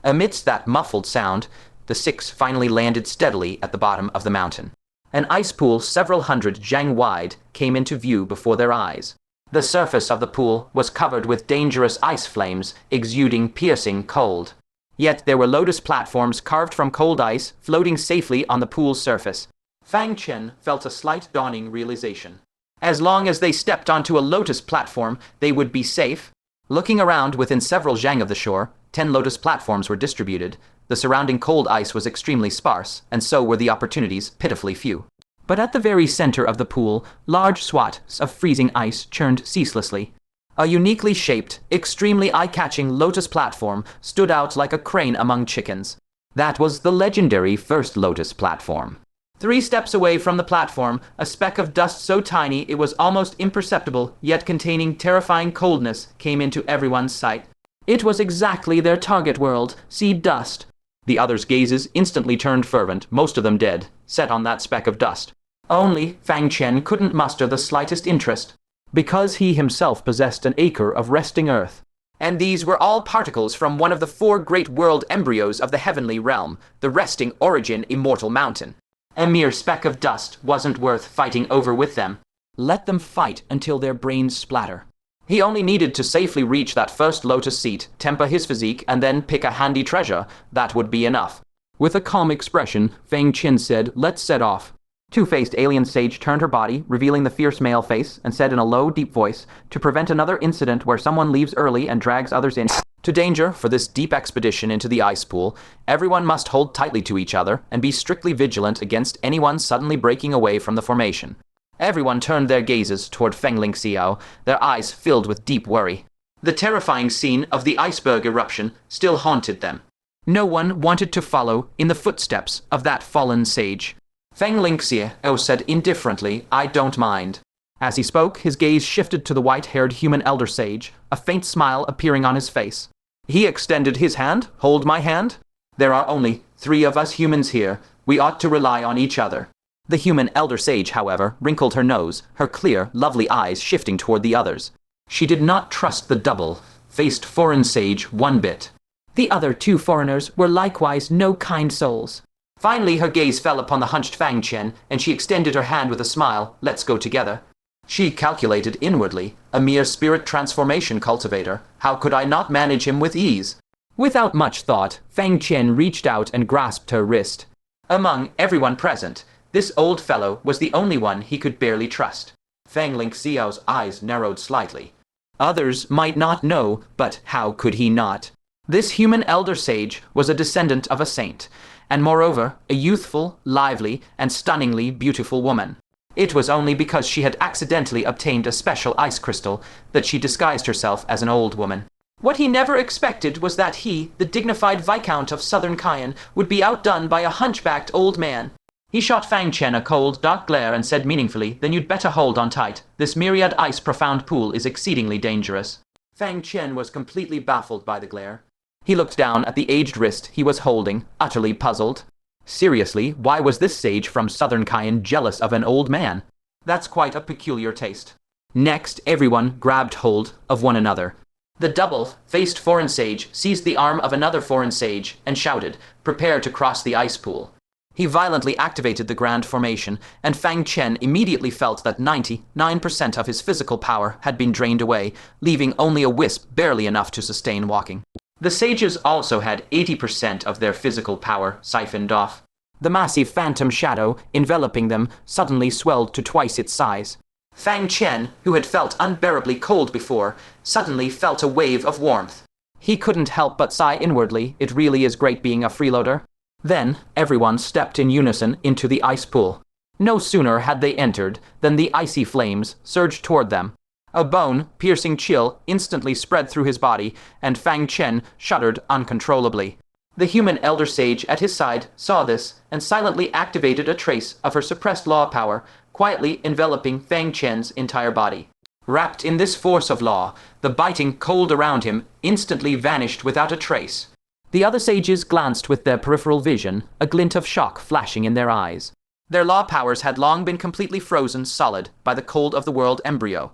S1: Amidst that muffled sound, the 6 finally landed steadily at the bottom of the mountain. An ice pool several hundred zhang wide came into view before their eyes. The surface of the pool was covered with dangerous ice flames, exuding piercing cold. Yet there were lotus platforms carved from cold ice, floating safely on the pool's surface. Fang Chen felt a slight dawning realization. As long as they stepped onto a lotus platform, they would be safe. Looking around within several zhang of the shore, 10 lotus platforms were distributed. The surrounding cold ice was extremely sparse, and so were the opportunities pitifully few. But at the very center of the pool, large swaths of freezing ice churned ceaselessly. A uniquely shaped, extremely eye-catching lotus platform stood out like a crane among chickens. That was the legendary first lotus platform. 3 steps away from the platform, a speck of dust so tiny it was almost imperceptible, yet containing terrifying coldness, came into everyone's sight. It was exactly their target world, sea dust. The others' gazes instantly turned fervent, most of them dead, set on that speck of dust. Only Fang Chen couldn't muster the slightest interest, because he himself possessed an acre of resting earth. And these were all particles from one of the 4 great world embryos of the heavenly realm, the resting origin immortal mountain. A mere speck of dust wasn't worth fighting over with them. Let them fight until their brains splatter. He only needed to safely reach that first lotus seat, temper his physique, and then pick a handy treasure. That would be enough. With a calm expression, Fang Chen said, "Let's set off." Two-faced alien sage turned her body, revealing the fierce male face, and said in a low, deep voice, "To prevent another incident where someone leaves early and drags others in to danger for this deep expedition into the ice pool, everyone must hold tightly to each other and be strictly vigilant against anyone suddenly breaking away from the formation." Everyone turned their gazes toward Feng Lingxiao, their eyes filled with deep worry. The terrifying scene of the iceberg eruption still haunted them. No one wanted to follow in the footsteps of that fallen sage. Feng Lingxiao said indifferently, "I don't mind." As he spoke, his gaze shifted to the white-haired human elder sage, a faint smile appearing on his face. He extended his hand. "Hold my hand. There are only 3 of us humans here. We ought to rely on each other." The human elder sage, however, wrinkled her nose, her clear, lovely eyes shifting toward the others. She did not trust the double-faced foreign sage one bit. The other 2 foreigners were likewise no kind souls. Finally, her gaze fell upon the hunched Fang Chen, and she extended her hand with a smile. "Let's go together." She calculated inwardly, a mere spirit transformation cultivator. How could I not manage him with ease? Without much thought, Fang Chen reached out and grasped her wrist. Among everyone present, this old fellow was the only one he could barely trust. Feng Lingxiao's eyes narrowed slightly. Others might not know, but how could he not? This human elder sage was a descendant of a saint, and moreover, a youthful, lively, and stunningly beautiful woman. It was only because she had accidentally obtained a special ice crystal that she disguised herself as an old woman. What he never expected was that he, the dignified Viscount of Southern Cayenne, would be outdone by a hunchbacked old man. He shot Fang Chen a cold, dark glare and said meaningfully, "Then you'd better hold on tight. This myriad ice profound pool is exceedingly dangerous." Fang Chen was completely baffled by the glare. He looked down at the aged wrist he was holding, utterly puzzled. Seriously, why was this sage from Southern Cayenne jealous of an old man? That's quite a peculiar taste. Next, everyone grabbed hold of one another. The double-faced foreign sage seized the arm of another foreign sage and shouted, "Prepare to cross the ice pool." He violently activated the grand formation, and Fang Chen immediately felt that 99% of his physical power had been drained away, leaving only a wisp barely enough to sustain walking. The sages also had 80% of their physical power siphoned off. The massive phantom shadow enveloping them suddenly swelled to twice its size. Fang Chen, who had felt unbearably cold before, suddenly felt a wave of warmth. He couldn't help but sigh inwardly. It really is great being a freeloader. Then, everyone stepped in unison into the ice pool. No sooner had they entered than the icy flames surged toward them. A bone-piercing chill instantly spread through his body, and Fang Chen shuddered uncontrollably. The human elder sage at his side saw this and silently activated a trace of her suppressed law power, quietly enveloping Fang Chen's entire body. Wrapped in this force of law, the biting cold around him instantly vanished without a trace. The other sages glanced with their peripheral vision, a glint of shock flashing in their eyes. Their law powers had long been completely frozen solid by the cold of the world embryo,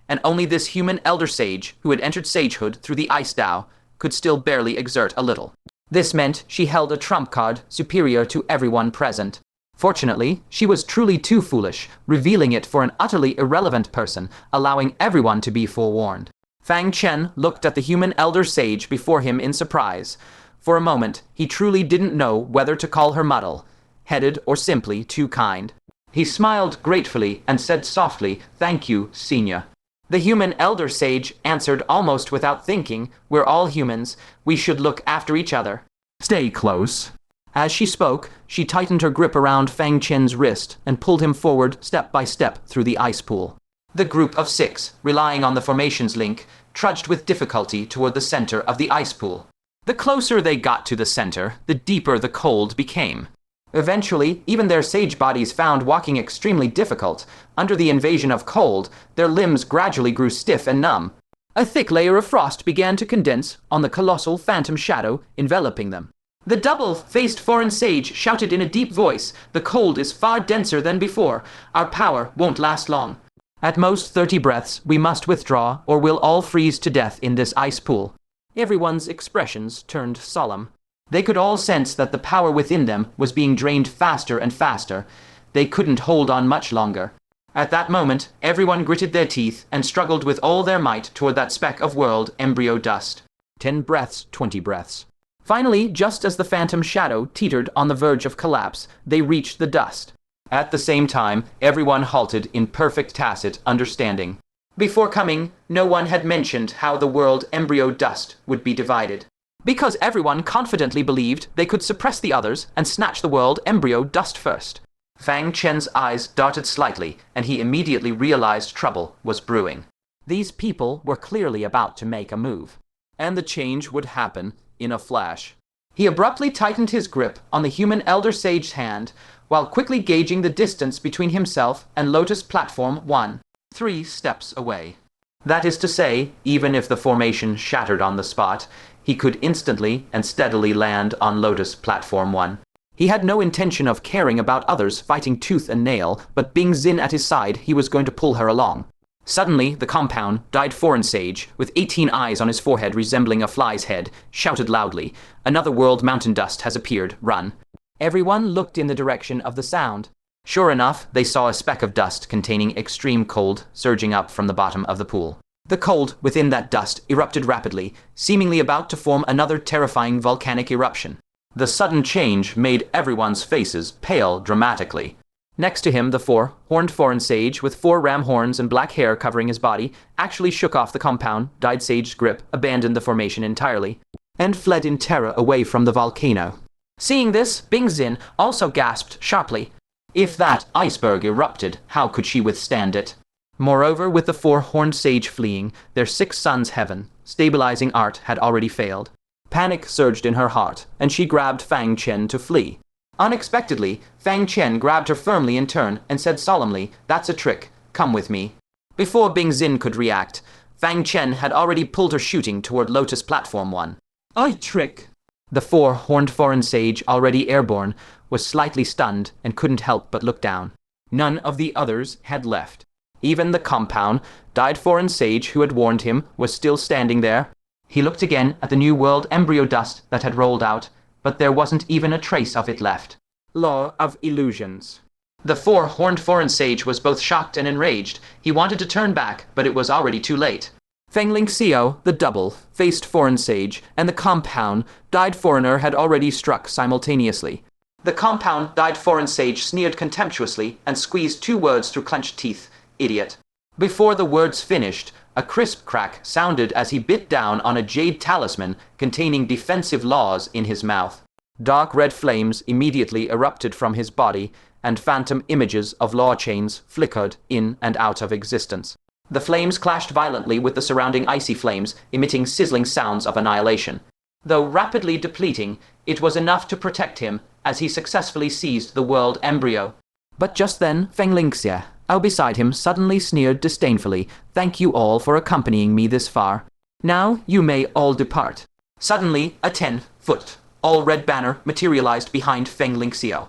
S1: and only this human elder sage, who had entered sagehood through the ice Tao, could still barely exert a little. This meant she held a trump card superior to everyone present. Fortunately, she was truly too foolish, revealing it for an utterly irrelevant person, allowing everyone to be forewarned. Fang Chen looked at the human elder sage before him in surprise. For a moment, he truly didn't know whether to call her muddle-headed or simply too kind. He smiled gratefully and said softly, "Thank you, Senior." The human elder sage answered almost without thinking, "We're all humans. We should look after each other. Stay close." As she spoke, she tightened her grip around Fang Chen's wrist and pulled him forward step by step through the ice pool. The group of 6, relying on the formations link, trudged with difficulty toward the center of the ice pool. The closer they got to the center, the deeper the cold became. Eventually, even their sage bodies found walking extremely difficult. Under the invasion of cold, their limbs gradually grew stiff and numb. A thick layer of frost began to condense on the colossal phantom shadow enveloping them. The double-faced foreign sage shouted in a deep voice, "The cold is far denser than before. Our power won't last long. At most 30 breaths, we must withdraw, or we'll all freeze to death in this ice pool." Everyone's expressions turned solemn. They could all sense that the power within them was being drained faster and faster. They couldn't hold on much longer. At that moment, everyone gritted their teeth and struggled with all their might toward that speck of world embryo dust. 10 breaths, 20 breaths. Finally, just as the phantom shadow teetered on the verge of collapse, they reached the dust. At the same time, everyone halted in perfect tacit understanding. Before coming, no one had mentioned how the world embryo dust would be divided. Because everyone confidently believed they could suppress the others and snatch the world embryo dust first. Fang Chen's eyes darted slightly, and he immediately realized trouble was brewing. These people were clearly about to make a move, and the change would happen in a flash. He abruptly tightened his grip on the human elder sage's hand, while quickly gauging the distance between himself and Lotus Platform 1, 3 steps away. That is to say, even if the formation shattered on the spot, he could instantly and steadily land on Lotus Platform 1. He had no intention of caring about others fighting tooth and nail, but Bing Xin at his side, he was going to pull her along. Suddenly, the compound-dyed foreign sage, with 18 eyes on his forehead resembling a fly's head, shouted loudly, "Another world mountain dust has appeared. Run." Everyone looked in the direction of the sound. Sure enough, they saw a speck of dust containing extreme cold surging up from the bottom of the pool. The cold within that dust erupted rapidly, seemingly about to form another terrifying volcanic eruption. The sudden change made everyone's faces pale dramatically. Next to him, the 4-horned foreign sage, with 4 ram horns and black hair covering his body, actually shook off the compound-dyed sage's grip, abandoned the formation entirely, and fled in terror away from the volcano. Seeing this, Bing Xin also gasped sharply. If that iceberg erupted, how could she withstand it? Moreover, with the 4-horned sage fleeing, their 6 sons' heaven, stabilizing art had already failed. Panic surged in her heart, and she grabbed Fang Chen to flee. Unexpectedly, Fang Chen grabbed her firmly in turn and said solemnly, "That's a trick. Come with me." Before Bing Xin could react, Fang Chen had already pulled her shooting toward Lotus Platform 1. "I trick." The four-horned foreign sage, already airborne, was slightly stunned and couldn't help but look down. None of the others had left. Even the compound, dyed foreign sage who had warned him was still standing there. He looked again at the new world embryo dust that had rolled out, but there wasn't even a trace of it left. Law of illusions. The four-horned foreign sage was both shocked and enraged. He wanted to turn back, but it was already too late. Feng Ling Xiao, the double-faced foreign sage, and the compound, dyed foreigner had already struck simultaneously. The compound, dyed foreign sage sneered contemptuously and squeezed 2 words through clenched teeth. Idiot. Before the words finished, a crisp crack sounded as he bit down on a jade talisman containing defensive laws in his mouth. Dark red flames immediately erupted from his body, and phantom images of law chains flickered in and out of existence. The flames clashed violently with the surrounding icy flames, emitting sizzling sounds of annihilation. Though rapidly depleting, it was enough to protect him as he successfully seized the world embryo. But just then, Feng Ling Xie, out beside him, suddenly sneered disdainfully, "Thank you all for accompanying me this far. Now you may all depart." Suddenly, a 10-foot, all-red banner materialized behind Feng Ling Xie.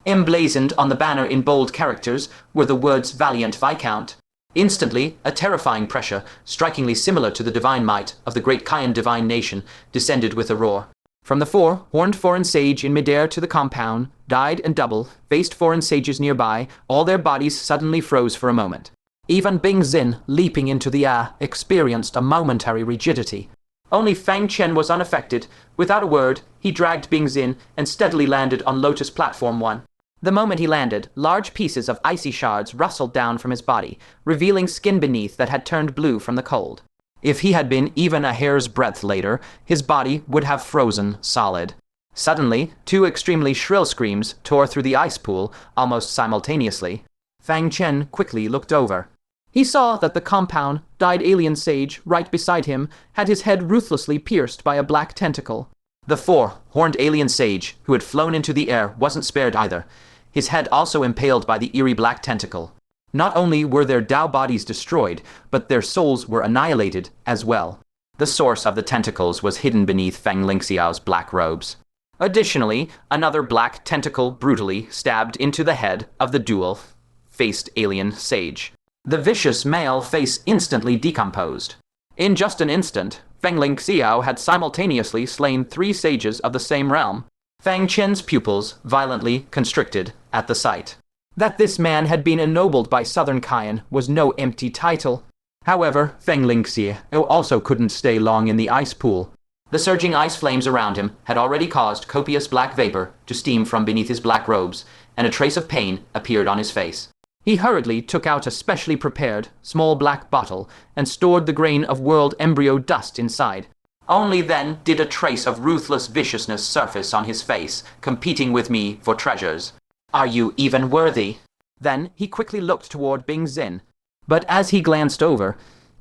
S1: Emblazoned on the banner in bold characters were the words "Valiant Viscount." Instantly, a terrifying pressure, strikingly similar to the divine might of the great Kayan divine nation, descended with a roar. From the four-horned foreign sage in midair to the compound, dyed and double-faced foreign sages nearby, all their bodies suddenly froze for a moment. Even Bing Xin, leaping into the air, experienced a momentary rigidity. Only Fang Chen was unaffected. Without a word, he dragged Bing Xin and steadily landed on Lotus Platform 1. The moment he landed, large pieces of icy shards rustled down from his body, revealing skin beneath that had turned blue from the cold. If he had been even a hair's breadth later, his body would have frozen solid. Suddenly, 2 extremely shrill screams tore through the ice pool almost simultaneously. Fang Chen quickly looked over. He saw that the compound, dyed alien sage right beside him had his head ruthlessly pierced by a black tentacle. The four-horned alien sage, who had flown into the air, wasn't spared either, his head also impaled by the eerie black tentacle. Not only were their Dao bodies destroyed, but their souls were annihilated as well. The source of the tentacles was hidden beneath Feng Ling Xiao's black robes. Additionally, another black tentacle brutally stabbed into the head of the dual-faced alien sage. The vicious male face instantly decomposed. In just an instant, Feng Ling Xiao had simultaneously slain 3 sages of the same realm. Fang Chen's pupils violently constricted at the sight. That this man had been ennobled by Southern Kayan was no empty title. However, Feng Ling Xiao also couldn't stay long in the ice pool. The surging ice flames around him had already caused copious black vapor to steam from beneath his black robes, and a trace of pain appeared on his face. He hurriedly took out a specially prepared, small black bottle and stored the grain of world embryo dust inside. Only then did a trace of ruthless viciousness surface on his face, competing with me for treasures. "Are you even worthy?" Then he quickly looked toward Bing Xin, but as he glanced over,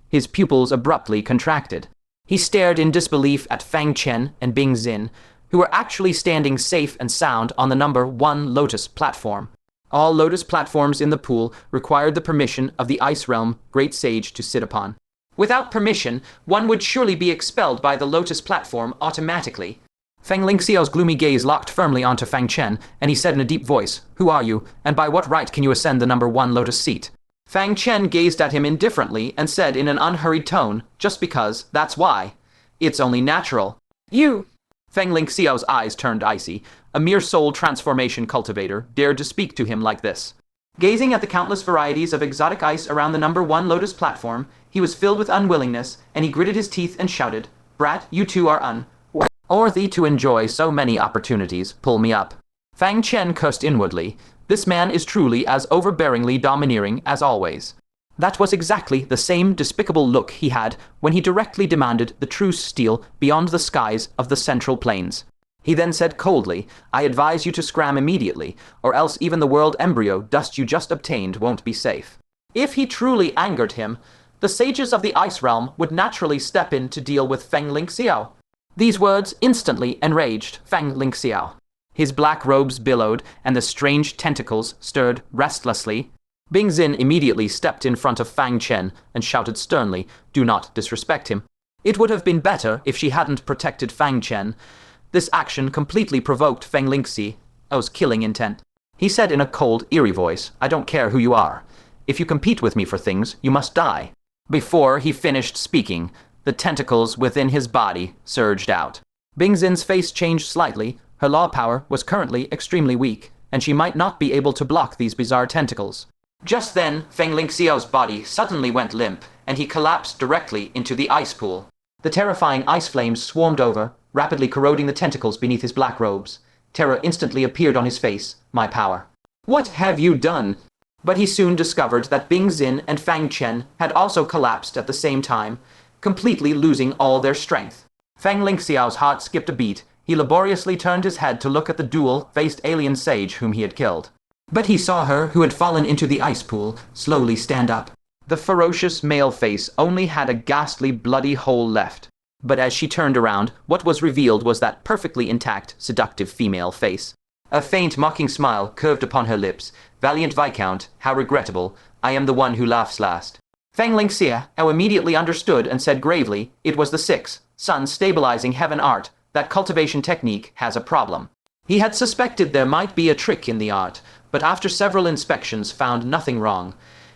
S1: his pupils abruptly contracted. He stared in disbelief at Fang Chen and Bing Xin, who were actually standing safe and sound on the number 1 Lotus platform. All Lotus platforms in the pool required the permission of the Ice Realm Great Sage to sit upon. Without permission, one would surely be expelled by the Lotus platform automatically. Feng Ling Xiao's gloomy gaze locked firmly onto Fang Chen, and he said in a deep voice, "Who are you, and by what right can you ascend the number 1 Lotus seat?" Fang Chen gazed at him indifferently and said in an unhurried tone, "Just because, that's why. It's only natural." "You!" Feng Ling Xiao's eyes turned icy. A mere soul transformation cultivator dared to speak to him like this. Gazing at the countless varieties of exotic ice around the number 1 Lotus platform, he was filled with unwillingness, and he gritted his teeth and shouted, "Brat, you two are worthy to enjoy so many opportunities. Pull me up." Fang Chen cursed inwardly. This man is truly as overbearingly domineering as always. That was exactly the same despicable look he had when he directly demanded the true steel beyond the skies of the Central Plains. He then said coldly, "I advise you to scram immediately, or else even the world embryo dust you just obtained won't be safe." If he truly angered him, the sages of the Ice Realm would naturally step in to deal with Feng Ling Xiao. These words instantly enraged Feng Ling Xiao. His black robes billowed, and the strange tentacles stirred restlessly. Bing Xin immediately stepped in front of Fang Chen and shouted sternly, "Do not disrespect him." It would have been better if she hadn't protected Fang Chen. This action completely provoked Fang Lingxiao's killing intent. He said in a cold, eerie voice, "I don't care who you are. If you compete with me for things, you must die." Before he finished speaking, the tentacles within his body surged out. Bingxin's face changed slightly. Her law power was currently extremely weak, and she might not be able to block these bizarre tentacles. Just then, Fang Lingxiao's body suddenly went limp, and he collapsed directly into the ice pool. The terrifying ice flames swarmed over, rapidly corroding the tentacles beneath his black robes. Terror instantly appeared on his face. My power. "What have you done?" But he soon discovered that Bingxin and Fang Chen had also collapsed at the same time, completely losing all their strength. Fang Lingxiao's heart skipped a beat. He laboriously turned his head to look at the dual-faced alien sage whom he had killed. But he saw her, who had fallen into the ice pool, slowly stand up. The ferocious male face only had a ghastly bloody hole left. But as she turned around, what was revealed was that perfectly intact, seductive female face. A faint mocking smile curved upon her lips. "Valiant Viscount, how regrettable. I am the one who laughs last." Fang Lingxiao immediately understood and said gravely, "It was the sixth sun stabilizing heaven art. That cultivation technique has a problem." He had suspected there might be a trick in the art, but after several inspections found nothing wrong.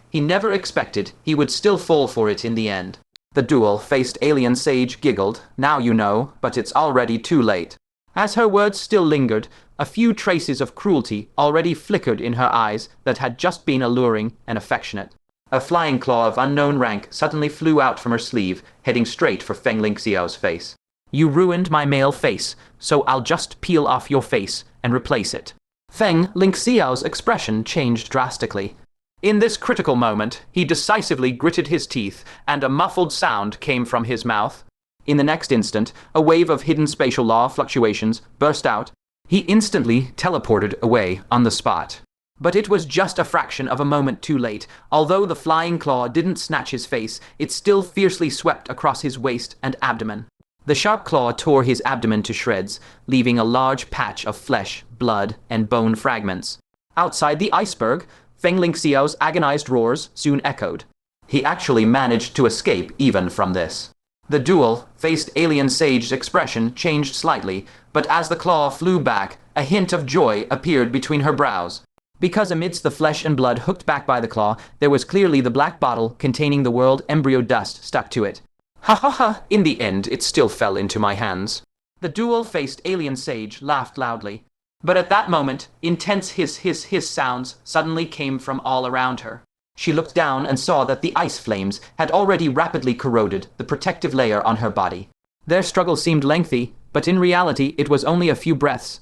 S1: He never expected he would still fall for it in the end. The dual-faced alien sage giggled. "Now you know, but it's already too late." As her words still lingered, a few traces of cruelty already flickered in her eyes that had just been alluring and affectionate. A flying claw of unknown rank suddenly flew out from her sleeve, heading straight for Fang Lingxiao's face. "You ruined my male face, so I'll just peel off your face and replace it." Fang Lingxiao's expression changed drastically. In this critical moment, he decisively gritted his teeth, and a muffled sound came from his mouth. In the next instant, a wave of hidden spatial law fluctuations burst out. He instantly teleported away on the spot. But it was just a fraction of a moment too late. Although the flying claw didn't snatch his face, it still fiercely swept across his waist and abdomen. The sharp claw tore his abdomen to shreds, leaving a large patch of flesh, blood, and bone fragments. Outside the iceberg, Fang Lingxiao's agonized roars soon echoed. He actually managed to escape even from this. The dual-faced alien sage's expression changed slightly, but as the claw flew back, a hint of joy appeared between her brows. Because amidst the flesh and blood hooked back by the claw, there was clearly the black bottle containing the world embryo dust stuck to it. "Ha ha ha, in the end it still fell into my hands." The dual-faced alien sage laughed loudly. But at that moment, intense hiss sounds suddenly came from all around her. She looked down and saw that the ice flames had already rapidly corroded the protective layer on her body. Their struggle seemed lengthy, but in reality it was only a few breaths.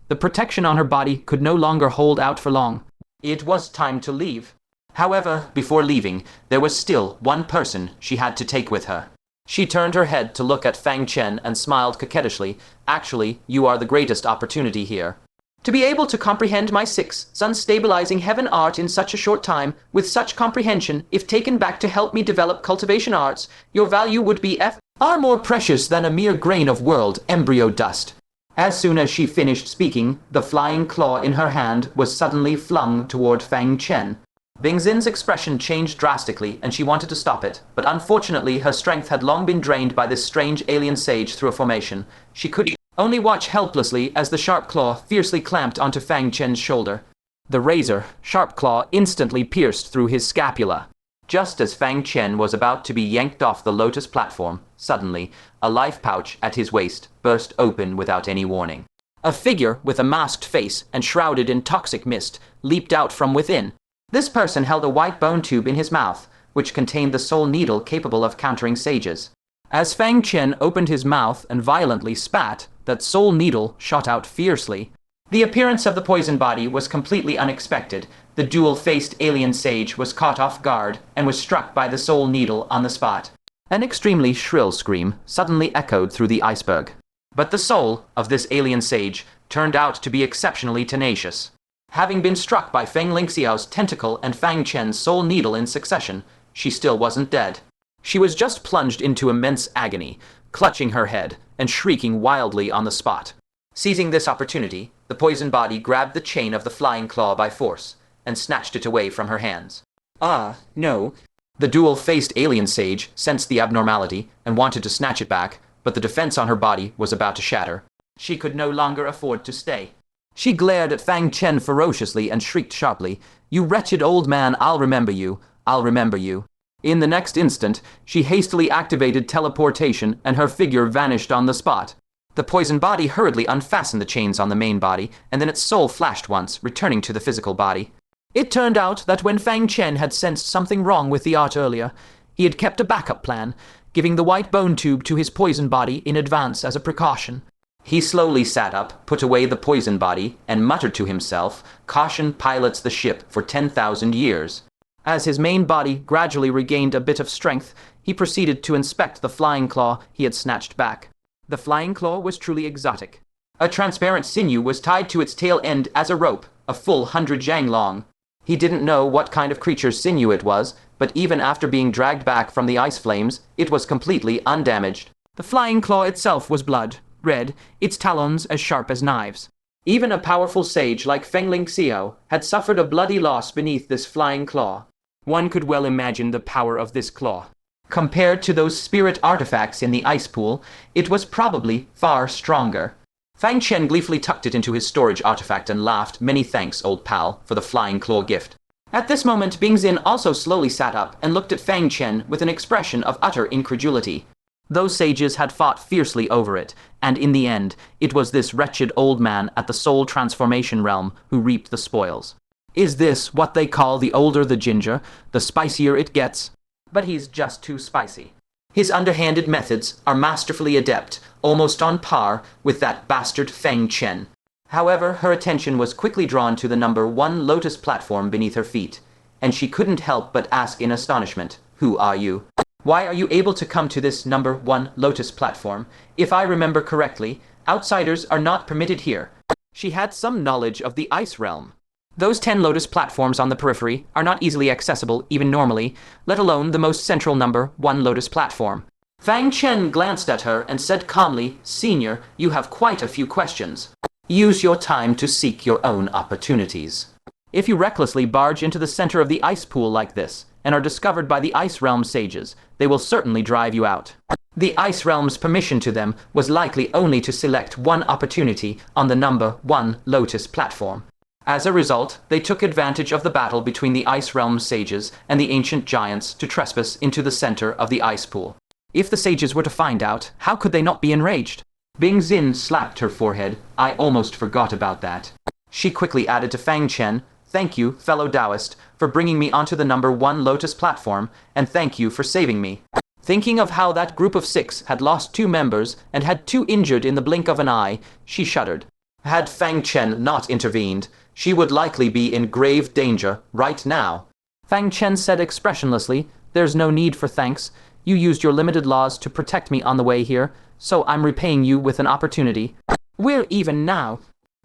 S1: The protection on her body could no longer hold out for long. It was time to leave. However, before leaving, there was still one person she had to take with her. She turned her head to look at Fang Chen and smiled coquettishly. "Actually, you are the greatest opportunity here. To be able to comprehend my six sun-stabilizing heaven art in such a short time, with such comprehension, if taken back to help me develop cultivation arts, your value would be far more precious than a mere grain of world embryo dust." As soon as she finished speaking, the flying claw in her hand was suddenly flung toward Fang Chen. Bingxin's expression changed drastically, and she wanted to stop it, but unfortunately her strength had long been drained by this strange alien sage through a formation. She could only watch helplessly as the sharp claw fiercely clamped onto Fang Chen's shoulder. The razor-sharp claw instantly pierced through his scapula. Just as Fang Chen was about to be yanked off the lotus platform, suddenly, a life pouch at his waist burst open without any warning. A figure with a masked face and shrouded in toxic mist leaped out from within. This person held a white bone tube in his mouth, which contained the soul needle capable of countering sages. As Fang Chen opened his mouth and violently spat, that soul needle shot out fiercely. The appearance of the poison body was completely unexpected. The dual-faced alien sage was caught off guard and was struck by the soul needle on the spot. An extremely shrill scream suddenly echoed through the iceberg. But the soul of this alien sage turned out to be exceptionally tenacious. Having been struck by Fang Lingxiao's tentacle and Fang Chen's soul needle in succession, she still wasn't dead. She was just plunged into immense agony, clutching her head and shrieking wildly on the spot. Seizing this opportunity, the poison body grabbed the chain of the flying claw by force and snatched it away from her hands. "Ah, no." The dual-faced alien sage sensed the abnormality and wanted to snatch it back, but the defense on her body was about to shatter. She could no longer afford to stay.
S2: She glared at Fang Chen ferociously and shrieked sharply, "You wretched old man, I'll remember you. I'll remember you." In the next instant, she hastily activated teleportation and her figure vanished on the spot. The poison body hurriedly unfastened the chains on the main body, and then its soul flashed once, returning to the physical body. It turned out that when Fang Chen had sensed something wrong with the art earlier, he had kept a backup plan, giving the white bone tube to his poison body in advance as a precaution.
S1: He slowly sat up, put away the poison body, and muttered to himself, "Caution pilots the ship for 10,000 years.
S2: As his main body gradually regained a bit of strength, he proceeded to inspect the flying claw he had snatched back. The flying claw was truly exotic.
S1: A transparent sinew was tied to its tail end as a rope, a full 100 jang long. He didn't know what kind of creature's sinew it was, but even after being dragged back from the ice flames, it was completely undamaged.
S2: The flying claw itself was blood, red, its talons as sharp as knives.
S1: Even a powerful sage like Feng Xiao had suffered a bloody loss beneath this flying claw.
S2: One could well imagine the power of this claw.
S1: Compared to those spirit artifacts in the ice pool, it was probably far stronger. Fang Chen gleefully tucked it into his storage artifact and laughed, "Many thanks, old pal, for the flying claw gift." At this moment, Bing Xin also slowly sat up and looked at Fang Chen with an expression of utter incredulity.
S2: Those sages had fought fiercely over it, and in the end, it was this wretched old man at the soul transformation realm who reaped the spoils. Is this what they call the older the ginger, the spicier it gets?
S1: But he's just too spicy. His underhanded methods are masterfully adept, almost on par with that bastard Fang Chen. However, her attention was quickly drawn to the number 1 lotus platform beneath her feet, and she couldn't help but ask in astonishment, "Who are you? Why are you able to come to this number 1 lotus platform? If I remember correctly, outsiders are not permitted here."
S2: She had some knowledge of the ice realm.
S1: Those 10 lotus platforms on the periphery are not easily accessible even normally, let alone the most central number 1 lotus platform. Fang Chen glanced at her and said calmly, "Senior, you have quite a few questions. Use your time to seek your own opportunities."
S2: If you recklessly barge into the center of the ice pool like this, and are discovered by the ice realm sages, they will certainly drive you out.
S1: The ice realm's permission to them was likely only to select one opportunity on the number 1 lotus platform. As a result, they took advantage of the battle between the ice realm sages and the ancient giants to trespass into the center of the ice pool.
S2: If the sages were to find out, how could they not be enraged?
S1: Bing Xin slapped her forehead. "I almost forgot about that." She quickly added to Fang Chen, "Thank you, fellow Taoist, for bringing me onto the number 1 lotus platform, and thank you for saving me." Thinking of how that group of 6 had lost 2 members and had 2 injured in the blink of an eye, she shuddered. Had Fang Chen not intervened, she would likely be in grave danger right now.
S2: Fang Chen said expressionlessly, "There's no need for thanks. You used your limited laws to protect me on the way here, so I'm repaying you with an opportunity."
S1: "We're even now."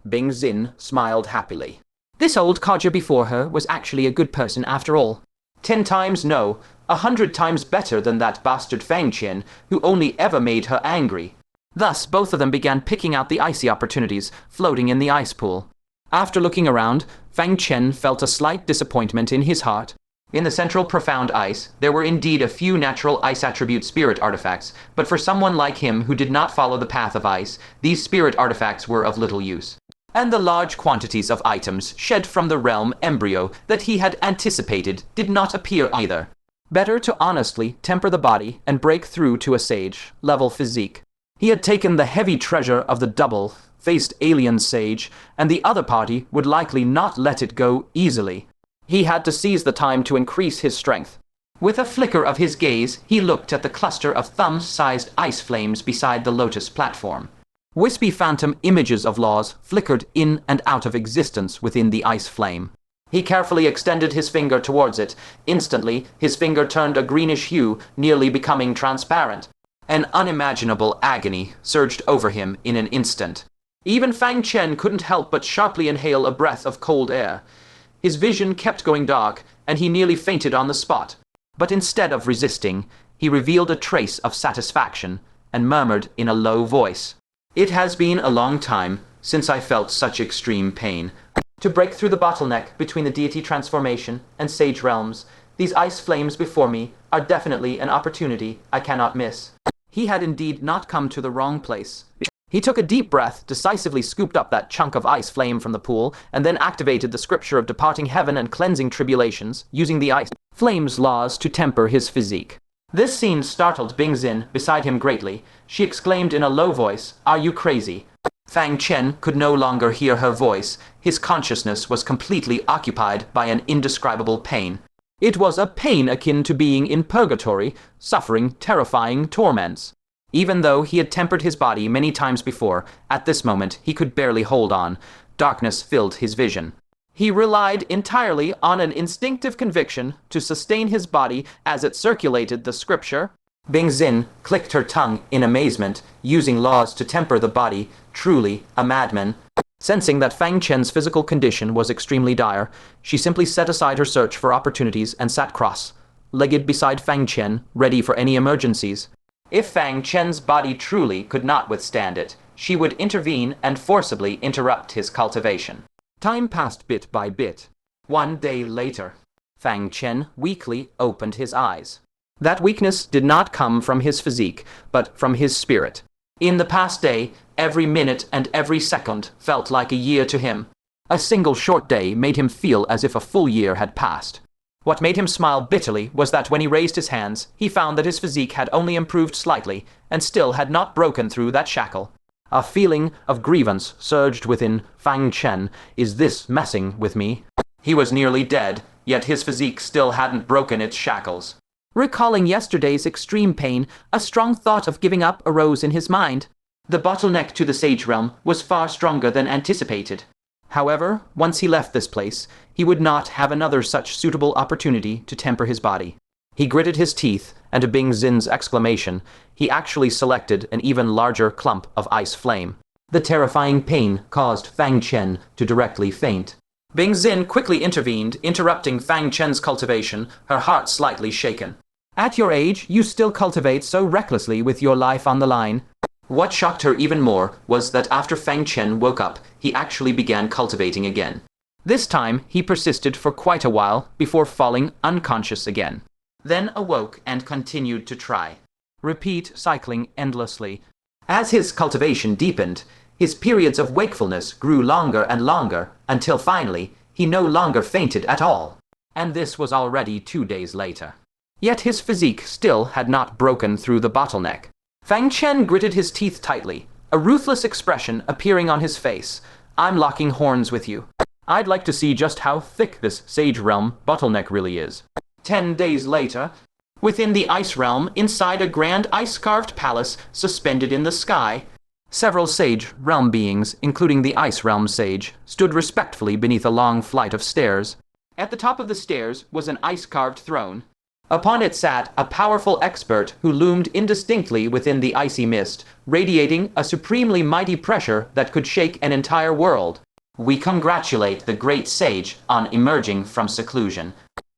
S1: Bing Xin smiled happily.
S2: This old codger before her was actually a good person after all.
S1: 10 times no, 100 times better than that bastard Fang Chen, who only ever made her angry.
S2: Thus, both of them began picking out the icy opportunities floating in the ice pool. After looking around, Fang Chen felt a slight disappointment in his heart.
S1: In the central profound ice, there were indeed a few natural ice attribute spirit artifacts, but for someone like him who did not follow the path of ice, these spirit artifacts were of little use. And the large quantities of items shed from the realm embryo that he had anticipated did not appear either.
S2: Better to honestly temper the body and break through to a sage-level physique. He had taken the heavy treasure of the double-faced alien sage, and the other party would likely not let it go easily. He had to seize the time to increase his strength.
S1: With a flicker of his gaze, he looked at the cluster of thumb-sized ice flames beside the lotus platform.
S2: Wispy phantom images of laws flickered in and out of existence within the ice flame.
S1: He carefully extended his finger towards it. Instantly, his finger turned a greenish hue, nearly becoming transparent. An unimaginable agony surged over him in an instant. Even Fang Chen couldn't help but sharply inhale a breath of cold air. His vision kept going dark, and he nearly fainted on the spot. But instead of resisting, he revealed a trace of satisfaction and murmured in a low voice, "It has been a long time since I felt such extreme pain. To break through the bottleneck between the deity transformation and sage realms, these ice flames before me are definitely an opportunity I cannot miss."
S2: He had indeed not come to the wrong place.
S1: He took a deep breath, decisively scooped up that chunk of ice flame from the pool, and then activated the scripture of departing heaven and cleansing tribulations, using the ice flame's laws to temper his physique. This scene startled Bing Xin beside him greatly. She exclaimed in a low voice, "Are you crazy?" Fang Chen could no longer hear her voice. His consciousness was completely occupied by an indescribable pain. It was a pain akin to being in purgatory, suffering terrifying torments. Even though he had tempered his body many times before, at this moment he could barely hold on. Darkness filled his vision. He relied entirely on an instinctive conviction to sustain his body as it circulated the scripture. Bing Xin clicked her tongue in amazement, using laws to temper the body, truly a madman. Sensing that Fang Chen's physical condition was extremely dire, she simply set aside her search for opportunities and sat cross-legged beside Fang Chen, ready for any emergencies. If Fang Chen's body truly could not withstand it, she would intervene and forcibly interrupt his cultivation. Time passed bit by bit. 1 day later, Fang Chen weakly opened his eyes. That weakness did not come from his physique, but from his spirit. In the past day, every minute and every second felt like a year to him. A single short day made him feel as if a full year had passed. What made him smile bitterly was that when he raised his hands, he found that his physique had only improved slightly, and still had not broken through that shackle. A feeling of grievance surged within Fang Chen. Is this messing with me? He was nearly dead, yet his physique still hadn't broken its shackles. Recalling yesterday's extreme pain, a strong thought of giving up arose in his mind. The bottleneck to the Sage realm was far stronger than anticipated. However, once he left this place, he would not have another such suitable opportunity to temper his body. He gritted his teeth, and to Bing Xin's exclamation, he actually selected an even larger clump of ice flame. The terrifying pain caused Fang Chen to directly faint. Bing Xin quickly intervened, interrupting Fang Chen's cultivation, her heart slightly shaken. At your age, you still cultivate so recklessly with your life on the line. What shocked her even more was that after Fang Chen woke up, he actually began cultivating again. This time, he persisted for quite a while before falling unconscious again. Then awoke and continued to try. Repeat cycling endlessly. As his cultivation deepened, his periods of wakefulness grew longer and longer, until finally, he no longer fainted at all. And this was already 2 days later. Yet his physique still had not broken through the bottleneck. Fang Chen gritted his teeth tightly, a ruthless expression appearing on his face. I'm locking horns with you. I'd like to see just how thick this Sage Realm bottleneck really is. 10 days later, within the Ice Realm, inside a grand ice-carved palace suspended in the sky, several Sage Realm beings, including the Ice Realm Sage, stood respectfully beneath a long flight of stairs. At the top of the stairs was an ice-carved throne. Upon it sat a powerful expert who loomed indistinctly within the icy mist, radiating a supremely mighty pressure that could shake an entire world. We congratulate the great sage on emerging from seclusion.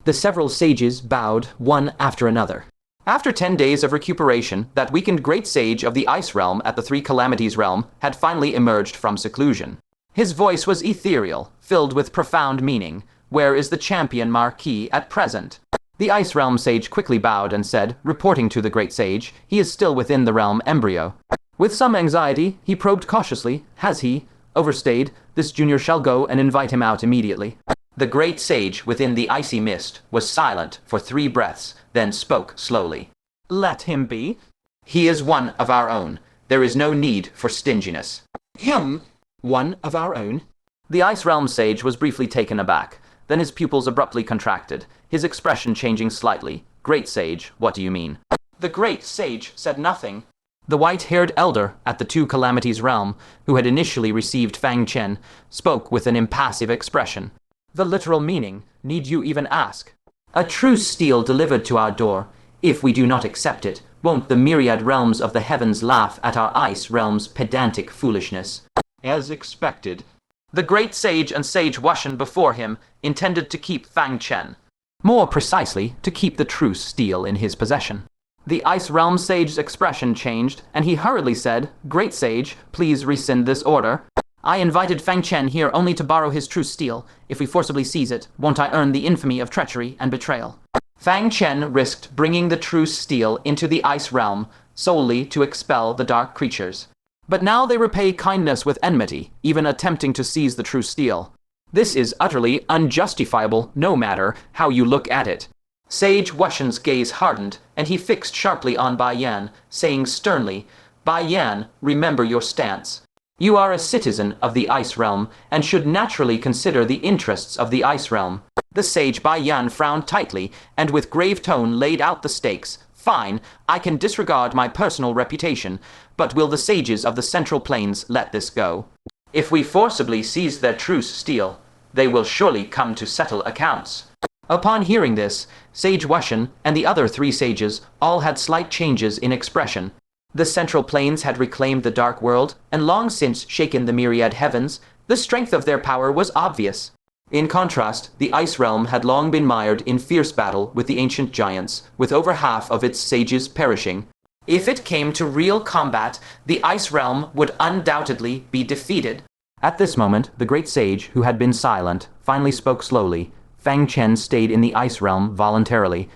S1: The several sages bowed, one after another. After 10 days of recuperation, that weakened great sage of the Ice Realm at the Three Calamities Realm had finally emerged from seclusion. His voice was ethereal, filled with profound meaning. Where is the champion Marquis at present? The Ice Realm Sage quickly bowed and said, reporting to the Great Sage, he is still within the realm embryo. With some anxiety, he probed cautiously, has he overstayed? This junior shall go and invite him out immediately. The Great Sage within the icy mist was silent for 3 breaths, then spoke slowly. Let him be. He is one of our own. There is no need for stinginess. Him? One of our own? The Ice Realm Sage was briefly taken aback. Then his pupils abruptly contracted, his expression changing slightly. Great Sage, what do you mean? The Great Sage said nothing. The white-haired elder at the Two Calamities Realm, who had initially received Fang Chen, spoke with an impassive expression. The literal meaning, need you even ask? A truce steel delivered to our door. If we do not accept it, won't the myriad realms of the heavens laugh at our Ice Realm's pedantic foolishness? As expected. The Great Sage and Sage Wushan before him intended to keep Fang Chen. More precisely, to keep the truce steel in his possession. The Ice Realm Sage's expression changed, and he hurriedly said, Great Sage, please rescind this order. I invited Fang Chen here only to borrow his truce steel. If we forcibly seize it, won't I earn the infamy of treachery and betrayal? Fang Chen risked bringing the truce steel into the Ice Realm solely to expel the dark creatures. But now they repay kindness with enmity, even attempting to seize the true steel. This is utterly unjustifiable, no matter how you look at it. Sage Wuxian's gaze hardened, and he fixed sharply on Bai Yan, saying sternly, Bai Yan, remember your stance. You are a citizen of the Ice Realm, and should naturally consider the interests of the Ice Realm. The sage Bai Yan frowned tightly, and with grave tone laid out the stakes. Fine, I can disregard my personal reputation, but will the sages of the Central Plains let this go? If we forcibly seize their truce steel, they will surely come to settle accounts. Upon hearing this, Sage Wuxian and the other 3 sages all had slight changes in expression. The Central Plains had reclaimed the Dark World, and long since shaken the myriad heavens. The strength of their power was obvious. In contrast, the Ice Realm had long been mired in fierce battle with the ancient giants, with over half of its sages perishing. If it came to real combat, the Ice Realm would undoubtedly be defeated.
S2: At this moment, the great sage, who had been silent, finally spoke slowly. Fang Chen stayed in the Ice Realm voluntarily.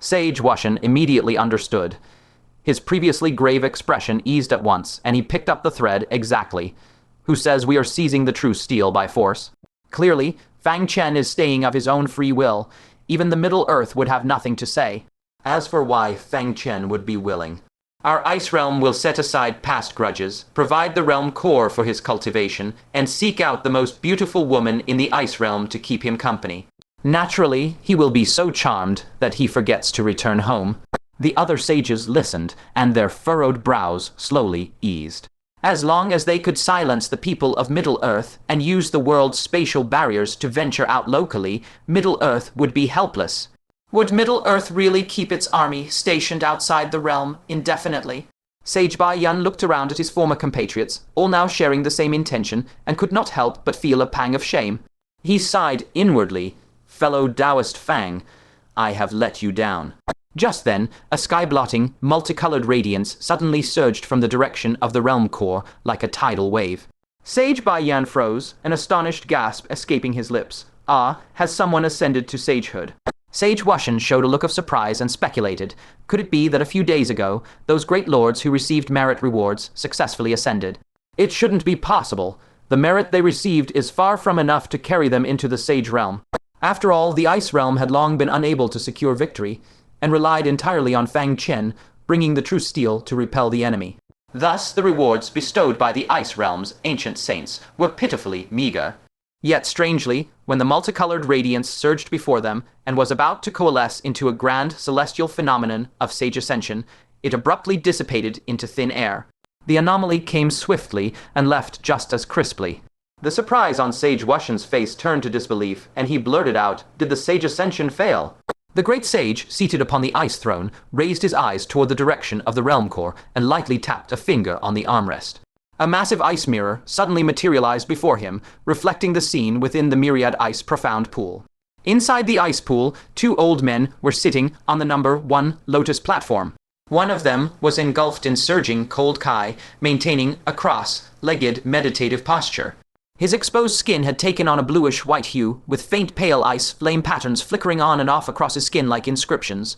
S2: Sage Wuxian immediately understood. His previously grave expression eased at once, and he picked up the thread exactly. Who says we are seizing the true steel by force? Clearly, Fang Chen is staying of his own free will. Even the Middle Earth would have nothing to say. As for why Fang Chen would be willing, our Ice Realm will set aside past grudges, provide the realm core for his cultivation, and seek out the most beautiful woman in the Ice Realm to keep him company. Naturally, he will be so charmed that he forgets to return home. The other sages listened, and their furrowed brows slowly eased. As long as they could silence the people of Middle-earth and use the world's spatial barriers to venture out locally, Middle-earth would be helpless. Would Middle-earth really keep its army stationed outside the realm indefinitely? Sage Bai Yan looked around at his former compatriots, all now sharing the same intention, and could not help but feel a pang of shame. He sighed inwardly, "Fellow Taoist Fang, I have let you down." Just then, a sky-blotting, multicolored radiance suddenly surged from the direction of the realm core like a tidal wave. Sage Bai Yan froze, an astonished gasp escaping his lips. Ah, has someone ascended to sagehood? Sage Wuxian showed a look of surprise and speculated, could it be that a few days ago, those great lords who received merit rewards successfully ascended? It shouldn't be possible. The merit they received is far from enough to carry them into the sage realm. After all, the Ice Realm had long been unable to secure victory, and relied entirely on Fang Chen bringing the true steel to repel the enemy. Thus, the rewards bestowed by the Ice Realm's ancient saints were pitifully meager. Yet, strangely, when the multicolored radiance surged before them and was about to coalesce into a grand celestial phenomenon of sage ascension, it abruptly dissipated into thin air. The anomaly came swiftly and left just as crisply. The surprise on Sage Wuxian's face turned to disbelief, and he blurted out, "Did the sage ascension fail?" The great sage, seated upon the ice throne, raised his eyes toward the direction of the realm core and lightly tapped a finger on the armrest. A massive ice mirror suddenly materialized before him, reflecting the scene within the myriad ice profound pool. Inside the ice pool, 2 old men were sitting on the number 1 lotus platform. One of them was engulfed in surging cold kai, maintaining a cross-legged meditative posture. His exposed skin had taken on a bluish-white hue, with faint pale ice flame patterns flickering on and off across his skin like inscriptions,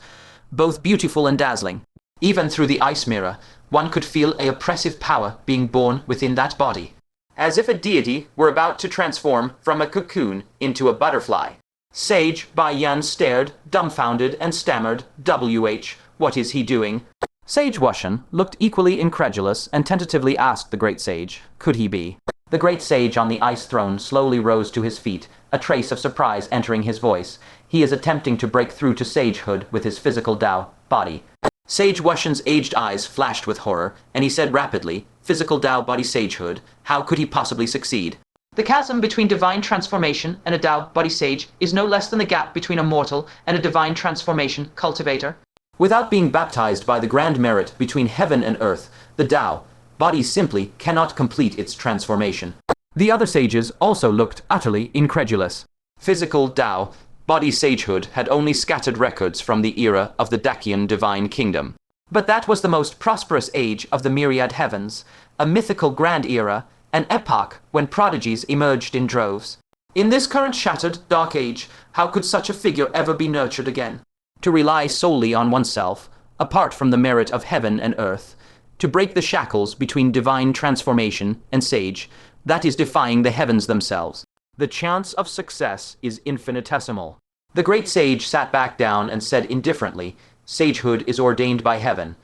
S2: both beautiful and dazzling. Even through the ice mirror, one could feel a oppressive power being born within that body, as if a deity were about to transform from a cocoon into a butterfly. Sage Bai Yan stared, dumbfounded, and stammered, "WH, what is he doing?" Sage Wuxian looked equally incredulous and tentatively asked the great sage, could he be? The great sage on the ice throne slowly rose to his feet, a trace of surprise entering his voice. He is attempting to break through to sagehood with his physical Tao body. Sage Wuxian's aged eyes flashed with horror, and he said rapidly, "Physical Tao body sagehood, how could he possibly succeed?" The chasm between divine transformation and a Tao body sage is no less than the gap between a mortal and a divine transformation cultivator. Without being baptized by the grand merit between heaven and earth, the Tao body simply cannot complete its transformation. The other sages also looked utterly incredulous. Physical Tao body sagehood had only scattered records from the era of the Dacian divine kingdom. But that was the most prosperous age of the myriad heavens, a mythical grand era, an epoch when prodigies emerged in droves. In this current shattered, dark age, how could such a figure ever be nurtured again? To rely solely on oneself, apart from the merit of heaven and earth,
S1: to break the shackles between divine transformation and Sage. That is defying the heavens themselves. The chance of success is infinitesimal. The great sage sat back down and said indifferently, "Sagehood is ordained by heaven.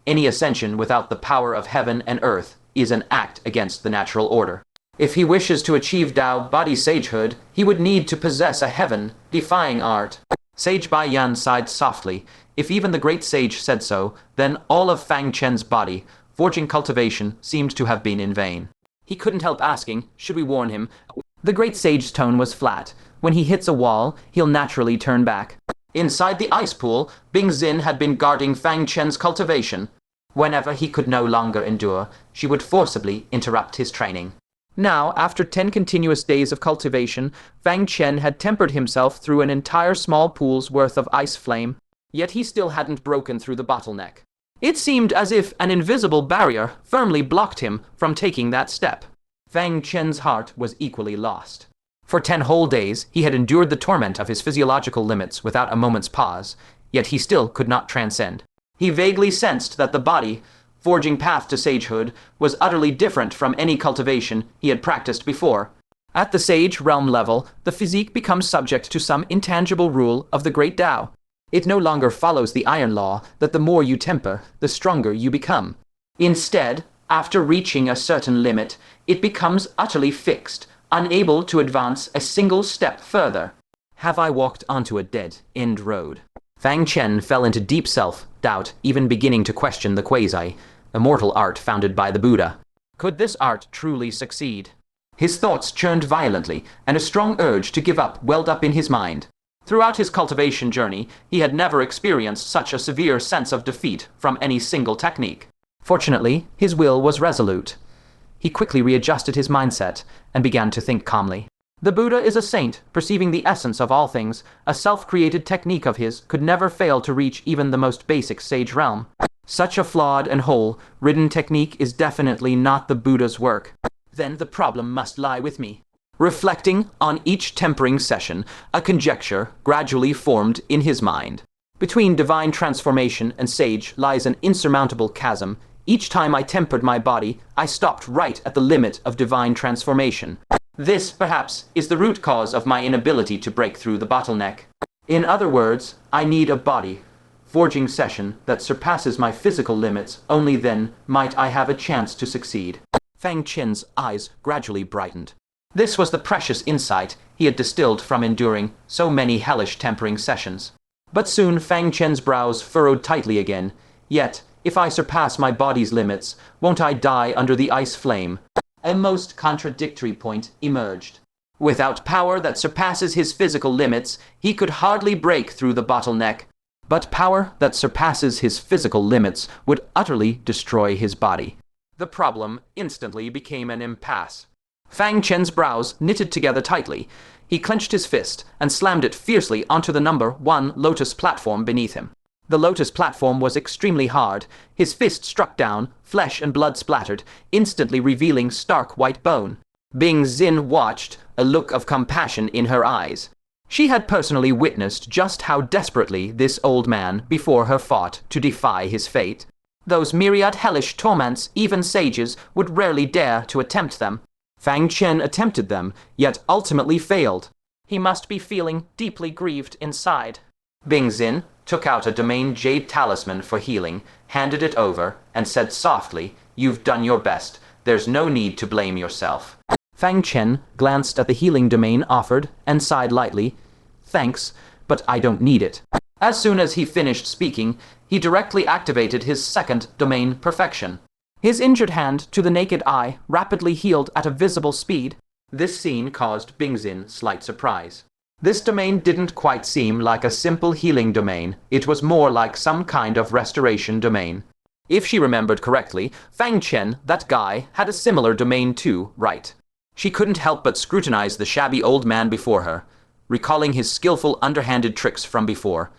S1: Any ascension without the power of heaven and earth is an act against the natural order. If he wishes to achieve Tao body sagehood, he would need to possess a heaven-defying art." Sage Baiyan sighed softly. If even the great sage said so, then all of Fang Chen's body, forging cultivation, seemed to have been in vain. He couldn't help asking, should we warn him? The great sage's tone was flat. When he hits a wall, he'll naturally turn back. Inside the ice pool, Bing Xin had been guarding Fang Chen's cultivation. Whenever he could no longer endure, she would forcibly interrupt his training. Now, after 10 continuous days of cultivation, Fang Chen had tempered himself through an entire small pool's worth of ice flame. Yet he still hadn't broken through the bottleneck. It seemed as if an invisible barrier firmly blocked him from taking that step. Fang Chen's heart was equally lost. For 10 whole days, he had endured the torment of his physiological limits without a moment's pause, yet he still could not transcend. He vaguely sensed that the body, forging path to sagehood, was utterly different from any cultivation he had practiced before. At the sage realm level, the physique becomes subject to some intangible rule of the great Tao. It no longer follows the iron law that the more you temper, the stronger you become. Instead, after reaching a certain limit, it becomes utterly fixed, unable to advance a single step further. Have I walked onto a dead-end road? Fang Chen fell into deep self-doubt, even beginning to question the quasi-immortal art founded by the Buddha. Could this art truly succeed? His thoughts churned violently, and a strong urge to give up welled up in his mind. Throughout his cultivation journey, he had never experienced such a severe sense of defeat from any single technique. Fortunately, his will was resolute. He quickly readjusted his mindset and began to think calmly. The Buddha is a saint, perceiving the essence of all things. A self-created technique of his could never fail to reach even the most basic sage realm. Such a flawed and hole-ridden technique is definitely not the Buddha's work. Then the problem must lie with me. Reflecting on each tempering session, a conjecture gradually formed in his mind. Between divine transformation and sage lies an insurmountable chasm. Each time I tempered my body, I stopped right at the limit of divine transformation. This, perhaps, is the root cause of my inability to break through the bottleneck. In other words, I need a body, forging session that surpasses my physical limits. Only then might I have a chance to succeed. Fang Chen's eyes gradually brightened. This was the precious insight he had distilled from enduring so many hellish tempering sessions. But soon Fang Chen's brows furrowed tightly again. Yet, if I surpass my body's limits, won't I die under the ice flame? A most contradictory point emerged. Without power that surpasses his physical limits, he could hardly break through the bottleneck. But power that surpasses his physical limits would utterly destroy his body. The problem instantly became an impasse. Fang Chen's brows knitted together tightly. He clenched his fist and slammed it fiercely onto the number 1 lotus platform beneath him. The lotus platform was extremely hard. His fist struck down, flesh and blood splattered, instantly revealing stark white bone. Bing Xin watched, a look of compassion in her eyes. She had personally witnessed just how desperately this old man before her fought to defy his fate. Those myriad hellish torments, even sages would rarely dare to attempt them. Fang Chen attempted them, yet ultimately failed. He must be feeling deeply grieved inside. Bing Xin took out a domain jade talisman for healing, handed it over, and said softly, "You've done your best. There's no need to blame yourself." Fang Chen glanced at the healing domain offered and sighed lightly. "Thanks, but I don't need it." As soon as he finished speaking, he directly activated his second domain, perfection. His injured hand, to the naked eye, rapidly healed at a visible speed. This scene caused Bing Xin slight surprise. This domain didn't quite seem like a simple healing domain. It was more like some kind of restoration domain. If she remembered correctly, Fang Chen, that guy, had a similar domain too, right? She couldn't help but scrutinize the shabby old man before her, recalling his skillful underhanded tricks from before,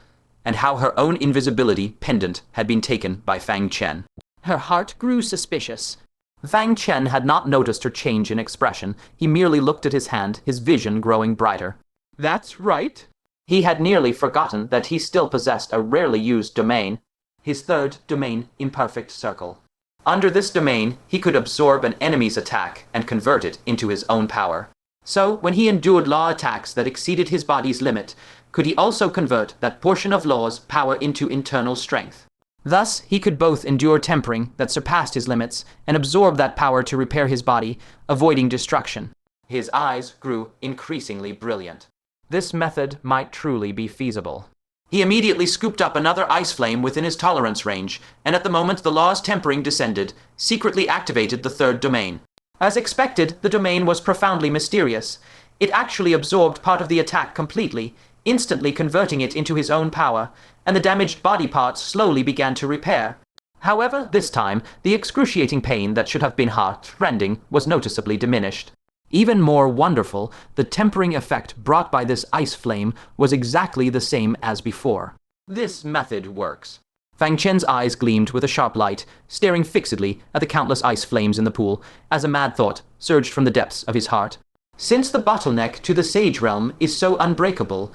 S1: and how her own invisibility pendant had been taken by Fang Chen. Her heart grew suspicious. Fang Chen had not noticed her change in expression. He merely looked at his hand, his vision growing brighter. "That's right." He had nearly forgotten that he still possessed a rarely used domain, his third domain, imperfect circle. Under this domain, he could absorb an enemy's attack and convert it into his own power. So, when he endured law attacks that exceeded his body's limit, could he also convert that portion of law's power into internal strength. Thus, he could both endure tempering that surpassed his limits and absorb that power to repair his body, avoiding destruction. His eyes grew increasingly brilliant. This method might truly be feasible. He immediately scooped up another ice flame within his tolerance range, and at the moment the law's tempering descended, secretly activated the third domain. As expected, the domain was profoundly mysterious. It actually absorbed part of the attack completely, instantly converting it into his own power, and the damaged body parts slowly began to repair. However, this time, the excruciating pain that should have been heart-rending was noticeably diminished. Even more wonderful, the tempering effect brought by this ice flame was exactly the same as before. This method works. Fang Chen's eyes gleamed with a sharp light, staring fixedly at the countless ice flames in the pool, as a mad thought surged from the depths of his heart. Since the bottleneck to the Sage realm is so unbreakable,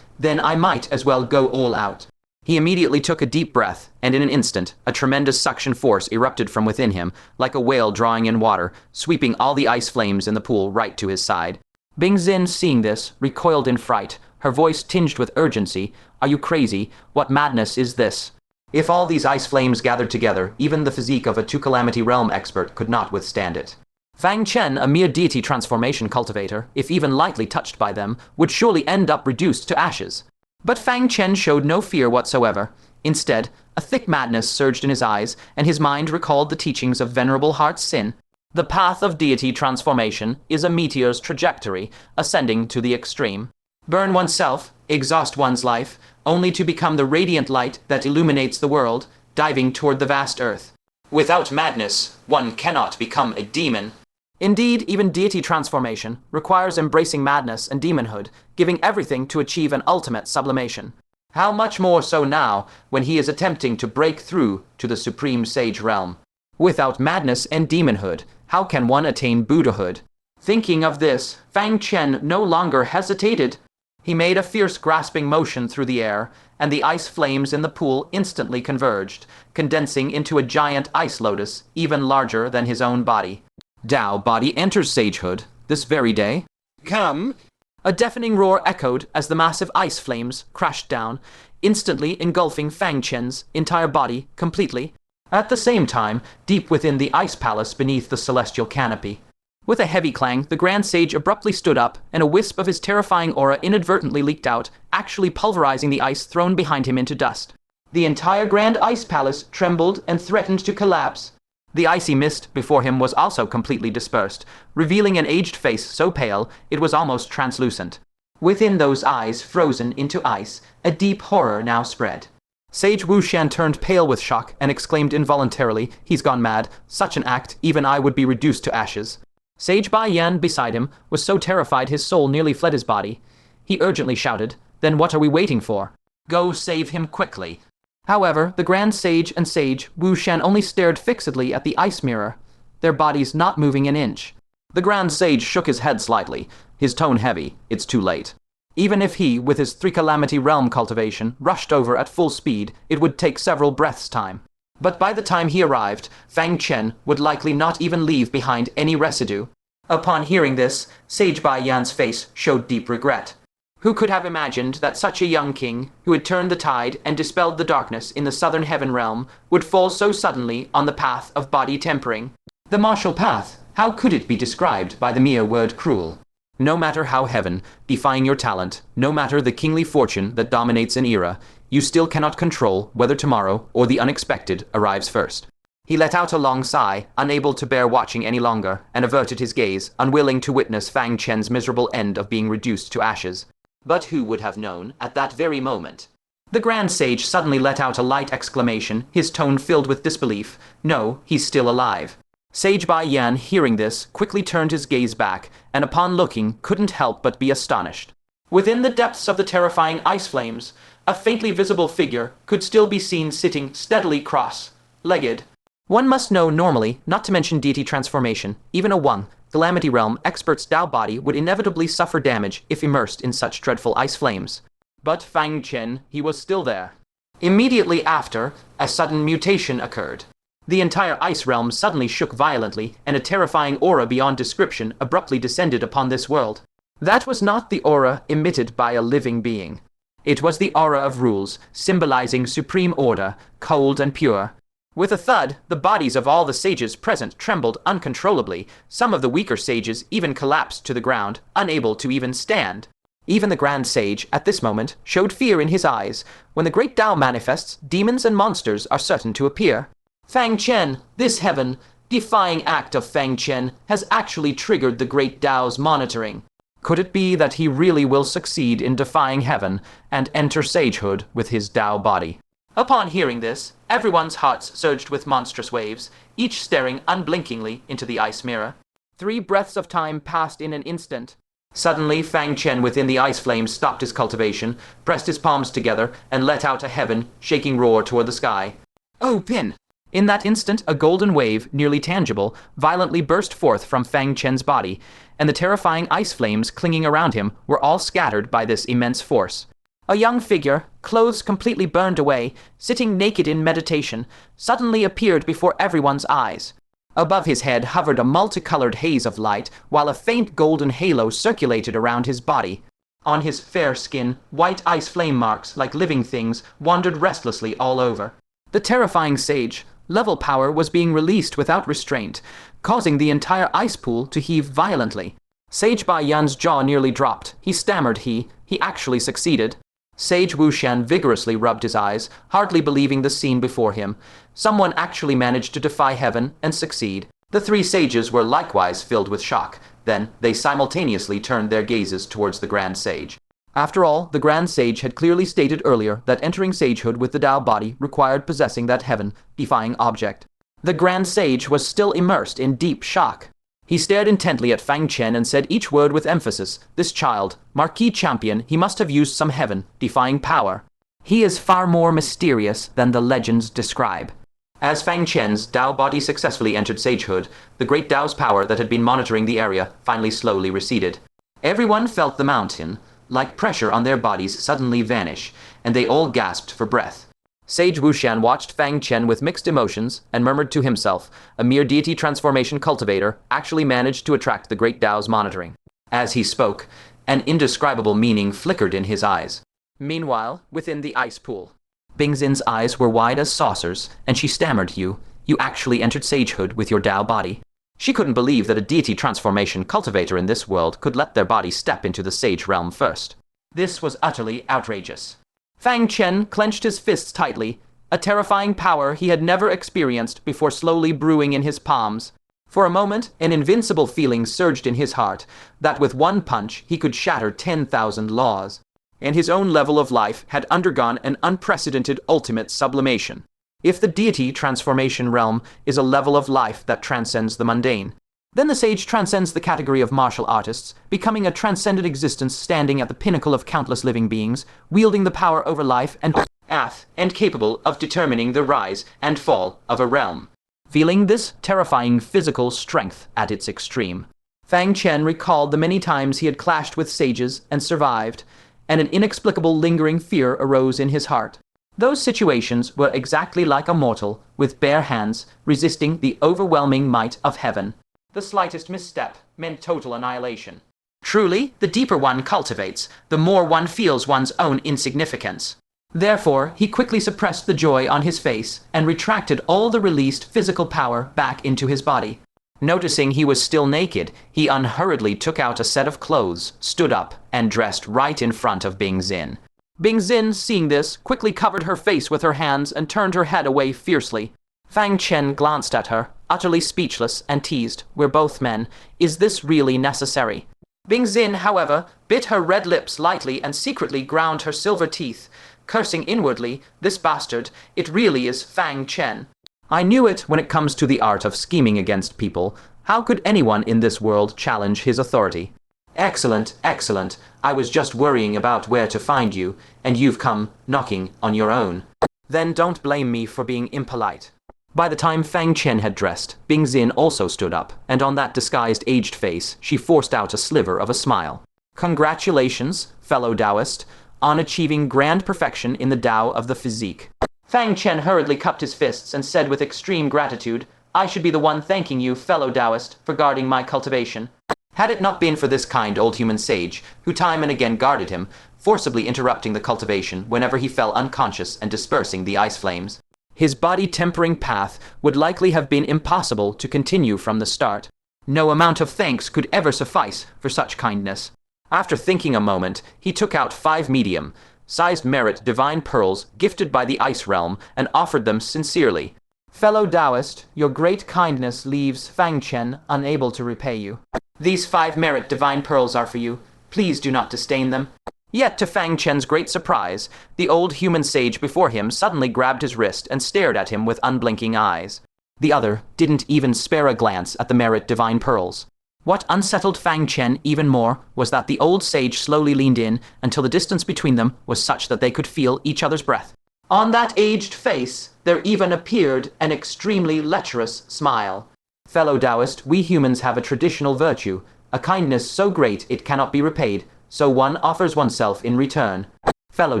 S1: then I might as well go all out. He immediately took a deep breath, and in an instant, a tremendous suction force erupted from within him, like a whale drawing in water, sweeping all the ice flames in the pool right to his side. Bing Xin, seeing this, recoiled in fright, her voice tinged with urgency. "Are you crazy? What madness is this?" If all these ice flames gathered together, even the physique of a two-calamity realm expert could not withstand it. Fang Chen, a mere deity transformation cultivator, if even lightly touched by them, would surely end up reduced to ashes. But Fang Chen showed no fear whatsoever. Instead, a thick madness surged in his eyes, and his mind recalled the teachings of Venerable Heart Sin. The path of deity transformation is a meteor's trajectory, ascending to the extreme. Burn oneself, exhaust one's life, only to become the radiant light that illuminates the world, diving toward the vast earth. Without madness, one cannot become a demon. Indeed, even deity transformation requires embracing madness and demonhood, giving everything to achieve an ultimate sublimation. How much more so now, when he is attempting to break through to the supreme sage realm. Without madness and demonhood, how can one attain Buddhahood? Thinking of this, Fang Chen no longer hesitated. He made a fierce grasping motion through the air, and the ice flames in the pool instantly converged, condensing into a giant ice lotus, even larger than his own body. Dao body enters sagehood this very day.
S3: Come!
S1: A deafening roar echoed as the massive ice flames crashed down, instantly engulfing Fang Chen's entire body completely. At the same time, deep within the ice palace beneath the celestial canopy. With a heavy clang, the Grand Sage abruptly stood up, and a wisp of his terrifying aura inadvertently leaked out, actually pulverizing the ice thrown behind him into dust. The entire Grand Ice Palace trembled and threatened to collapse. The icy mist before him was also completely dispersed, revealing an aged face so pale it was almost translucent. Within those eyes frozen into ice, a deep horror now spread. Sage Wuxian turned pale with shock and exclaimed involuntarily, "He's gone mad. Such an act, even I would be reduced to ashes." Sage Bai Yan, beside him, was so terrified his soul nearly fled his body. He urgently shouted, "Then what are we waiting for? Go save him quickly." However, the Grand Sage and Sage Wuxian only stared fixedly at the ice mirror, their bodies not moving an inch. The Grand Sage shook his head slightly, his tone heavy. It's too late. Even if he, with his three-calamity realm cultivation, rushed over at full speed, it would take several breaths' time. But by the time he arrived, Fang Chen would likely not even leave behind any residue. Upon hearing this, Sage Bai Yan's face showed deep regret. Who could have imagined that such a young king, who had turned the tide and dispelled the darkness in the southern heaven realm, would fall so suddenly on the path of body tempering? The martial path, how could it be described by the mere word cruel? No matter how heaven, defying your talent, no matter the kingly fortune that dominates an era, you still cannot control whether tomorrow or the unexpected arrives first. He let out a long sigh, unable to bear watching any longer, and averted his gaze, unwilling to witness Fang Chen's miserable end of being reduced to ashes. But who would have known at that very moment? The Grand Sage suddenly let out a light exclamation, his tone filled with disbelief. No, he's still alive. Sage Bai Yan, hearing this, quickly turned his gaze back, and upon looking, couldn't help but be astonished. Within the depths of the terrifying ice flames, a faintly visible figure could still be seen sitting steadily cross-legged. One must know normally, not to mention deity transformation, even a Calamity Realm expert's Dao body would inevitably suffer damage if immersed in such dreadful ice flames. But Fang Chen, he was still there. Immediately after, a sudden mutation occurred. The entire ice realm suddenly shook violently, and a terrifying aura beyond description abruptly descended upon this world. That was not the aura emitted by a living being. It was the aura of rules, symbolizing supreme order, cold and pure. With a thud, the bodies of all the sages present trembled uncontrollably. Some of the weaker sages even collapsed to the ground, unable to even stand. Even the Grand Sage, at this moment, showed fear in his eyes. When the great Tao manifests, demons and monsters are certain to appear. Fang Chen, this heaven-defying act of Fang Chen has actually triggered the great Tao's monitoring. Could it be that he really will succeed in defying heaven and enter sagehood with his Tao body? Upon hearing this, everyone's hearts surged with monstrous waves, each staring unblinkingly into the ice mirror. 3 breaths of time passed in an instant. Suddenly, Fang Chen within the ice flames stopped his cultivation, pressed his palms together, and let out a heaven-shaking roar toward the sky. Open! In that instant, a golden wave, nearly tangible, violently burst forth from Fang Chen's body, and the terrifying ice flames clinging around him were all scattered by this immense force. A young figure, clothes completely burned away, sitting naked in meditation, suddenly appeared before everyone's eyes. Above his head hovered a multicolored haze of light, while a faint golden halo circulated around his body. On his fair skin, white ice flame marks, like living things, wandered restlessly all over. The terrifying sage, level power, was being released without restraint, causing the entire ice pool to heave violently. Sage Bai Yan's jaw nearly dropped. He stammered he actually succeeded. Sage Wuxian vigorously rubbed his eyes, hardly believing the scene before him. Someone actually managed to defy heaven and succeed. The 3 sages were likewise filled with shock. Then they simultaneously turned their gazes towards the Grand Sage. After all, the Grand Sage had clearly stated earlier that entering sagehood with the Tao body required possessing that heaven-defying object. The Grand Sage was still immersed in deep shock. He stared intently at Fang Chen and said each word with emphasis. This child, Marquis Champion, he must have used some heaven-defying power. He is far more mysterious than the legends describe. As Fang Chen's Tao body successfully entered sagehood, the great Tao's power that had been monitoring the area finally slowly receded. Everyone felt the mountain, like pressure on their bodies, suddenly vanish, and they all gasped for breath. Sage Wuxian watched Fang Chen with mixed emotions and murmured to himself, a mere deity transformation cultivator actually managed to attract the great Tao's monitoring. As he spoke, an indescribable meaning flickered in his eyes. Meanwhile, within the ice pool, Bingxin's eyes were wide as saucers, and she stammered, You actually entered sagehood with your Tao body. She couldn't believe that a deity transformation cultivator in this world could let their body step into the sage realm first. This was utterly outrageous. Fang Chen clenched his fists tightly, a terrifying power he had never experienced before slowly brewing in his palms. For a moment, an invincible feeling surged in his heart, that with one punch he could shatter 10,000 laws. And his own level of life had undergone an unprecedented ultimate sublimation. If the deity transformation realm is a level of life that transcends the mundane, then the sage transcends the category of martial artists, becoming a transcendent existence standing at the pinnacle of countless living beings, wielding the power over life and death, and capable of determining the rise and fall of a realm. Feeling this terrifying physical strength at its extreme, Fang Chen recalled the many times he had clashed with sages and survived, and an inexplicable lingering fear arose in his heart. Those situations were exactly like a mortal, with bare hands, resisting the overwhelming might of heaven. The slightest misstep meant total annihilation. Truly, the deeper one cultivates, the more one feels one's own insignificance. Therefore, he quickly suppressed the joy on his face and retracted all the released physical power back into his body. Noticing he was still naked, he unhurriedly took out a set of clothes, stood up, and dressed right in front of Bingxin. Bingxin, seeing this, quickly covered her face with her hands and turned her head away fiercely. Fang Chen glanced at her, utterly speechless, and teased, "We're both men. Is this really necessary?" Bingxin, however, bit her red lips lightly and secretly ground her silver teeth, cursing inwardly, "This bastard, it really is Fang Chen. I knew it when it comes to the art of scheming against people. How could anyone in this world challenge his authority?" "Excellent, excellent. I was just worrying about where to find you, and you've come knocking on your own. Then don't blame me for being impolite." By the time Fang Chen had dressed, Bingxin also stood up, and on that disguised aged face, she forced out a sliver of a smile. "Congratulations, fellow Taoist, on achieving grand perfection in the Tao of the physique." Fang Chen hurriedly cupped his fists and said with extreme gratitude, I should be the one thanking you, fellow Taoist, for guarding my cultivation.
S2: Had it not been for this kind old human sage, who time and again guarded him, forcibly interrupting the cultivation whenever he fell unconscious and dispersing the ice flames, his body-tempering path would likely have been impossible to continue from the start. No amount of thanks could ever suffice for such kindness. After thinking a moment, he took out 5 medium-sized merit divine pearls gifted by the Ice Realm and offered them sincerely.
S1: Fellow Taoist, your great kindness leaves Fang Chen unable to repay you. These 5 merit divine pearls are for you. Please do not disdain them.
S2: Yet, to Fang Chen's great surprise, the old human sage before him suddenly grabbed his wrist and stared at him with unblinking eyes. The other didn't even spare a glance at the merit divine pearls. What unsettled Fang Chen even more was that the old sage slowly leaned in until the distance between them was such that they could feel each other's breath.
S1: On that aged face, there even appeared an extremely lecherous smile.
S2: Fellow Taoist, we humans have a traditional virtue, a kindness so great it cannot be repaid, so one offers oneself in return. Fellow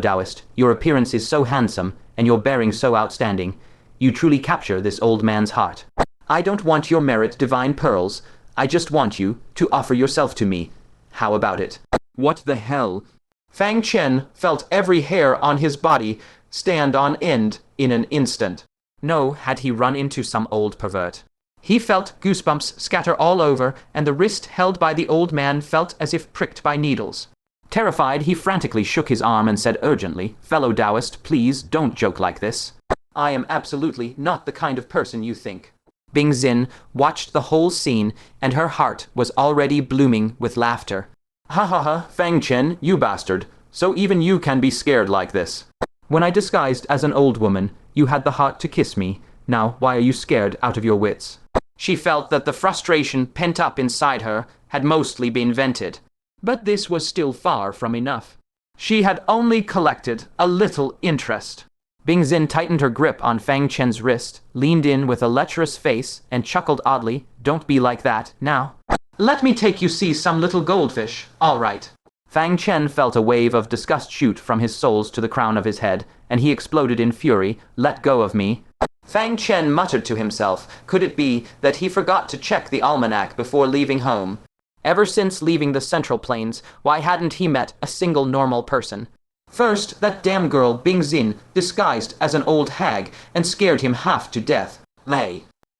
S2: Taoist, your appearance is so handsome, and your bearing so outstanding. You truly capture this old man's heart. I don't want your merit divine pearls. I just want you to offer yourself to me. How about it?
S1: What the hell? Fang Chen felt every hair on his body stand on end in an instant.
S2: No, had he run into some old pervert.
S1: He felt goosebumps scatter all over, and the wrist held by the old man felt as if pricked by needles.
S2: Terrified, he frantically shook his arm and said urgently, Fellow Taoist, please don't joke like this.
S1: I am absolutely not the kind of person you think.
S2: Bing Xin watched the whole scene, and her heart was already blooming with laughter.
S1: Ha ha ha, Fang Chen, you bastard. So even you can be scared like this.
S2: When I disguised as an old woman, you had the heart to kiss me. Now, why are you scared out of your wits?
S1: She felt that the frustration pent up inside her had mostly been vented. But this was still far from enough. She had only collected a little interest.
S2: Bing Xin tightened her grip on Fang Chen's wrist, leaned in with a lecherous face, and chuckled oddly. Don't be like that, now.
S1: Let me take you see some little goldfish, all right.
S2: Fang Chen felt a wave of disgust shoot from his soles to the crown of his head, and he exploded in fury. Let go of me.
S1: Fang Chen muttered to himself, could it be that he forgot to check the almanac before leaving home? Ever since leaving the Central Plains, why hadn't he met a single normal person? First, that damn girl Bing Xin disguised as an old hag and scared him half to death.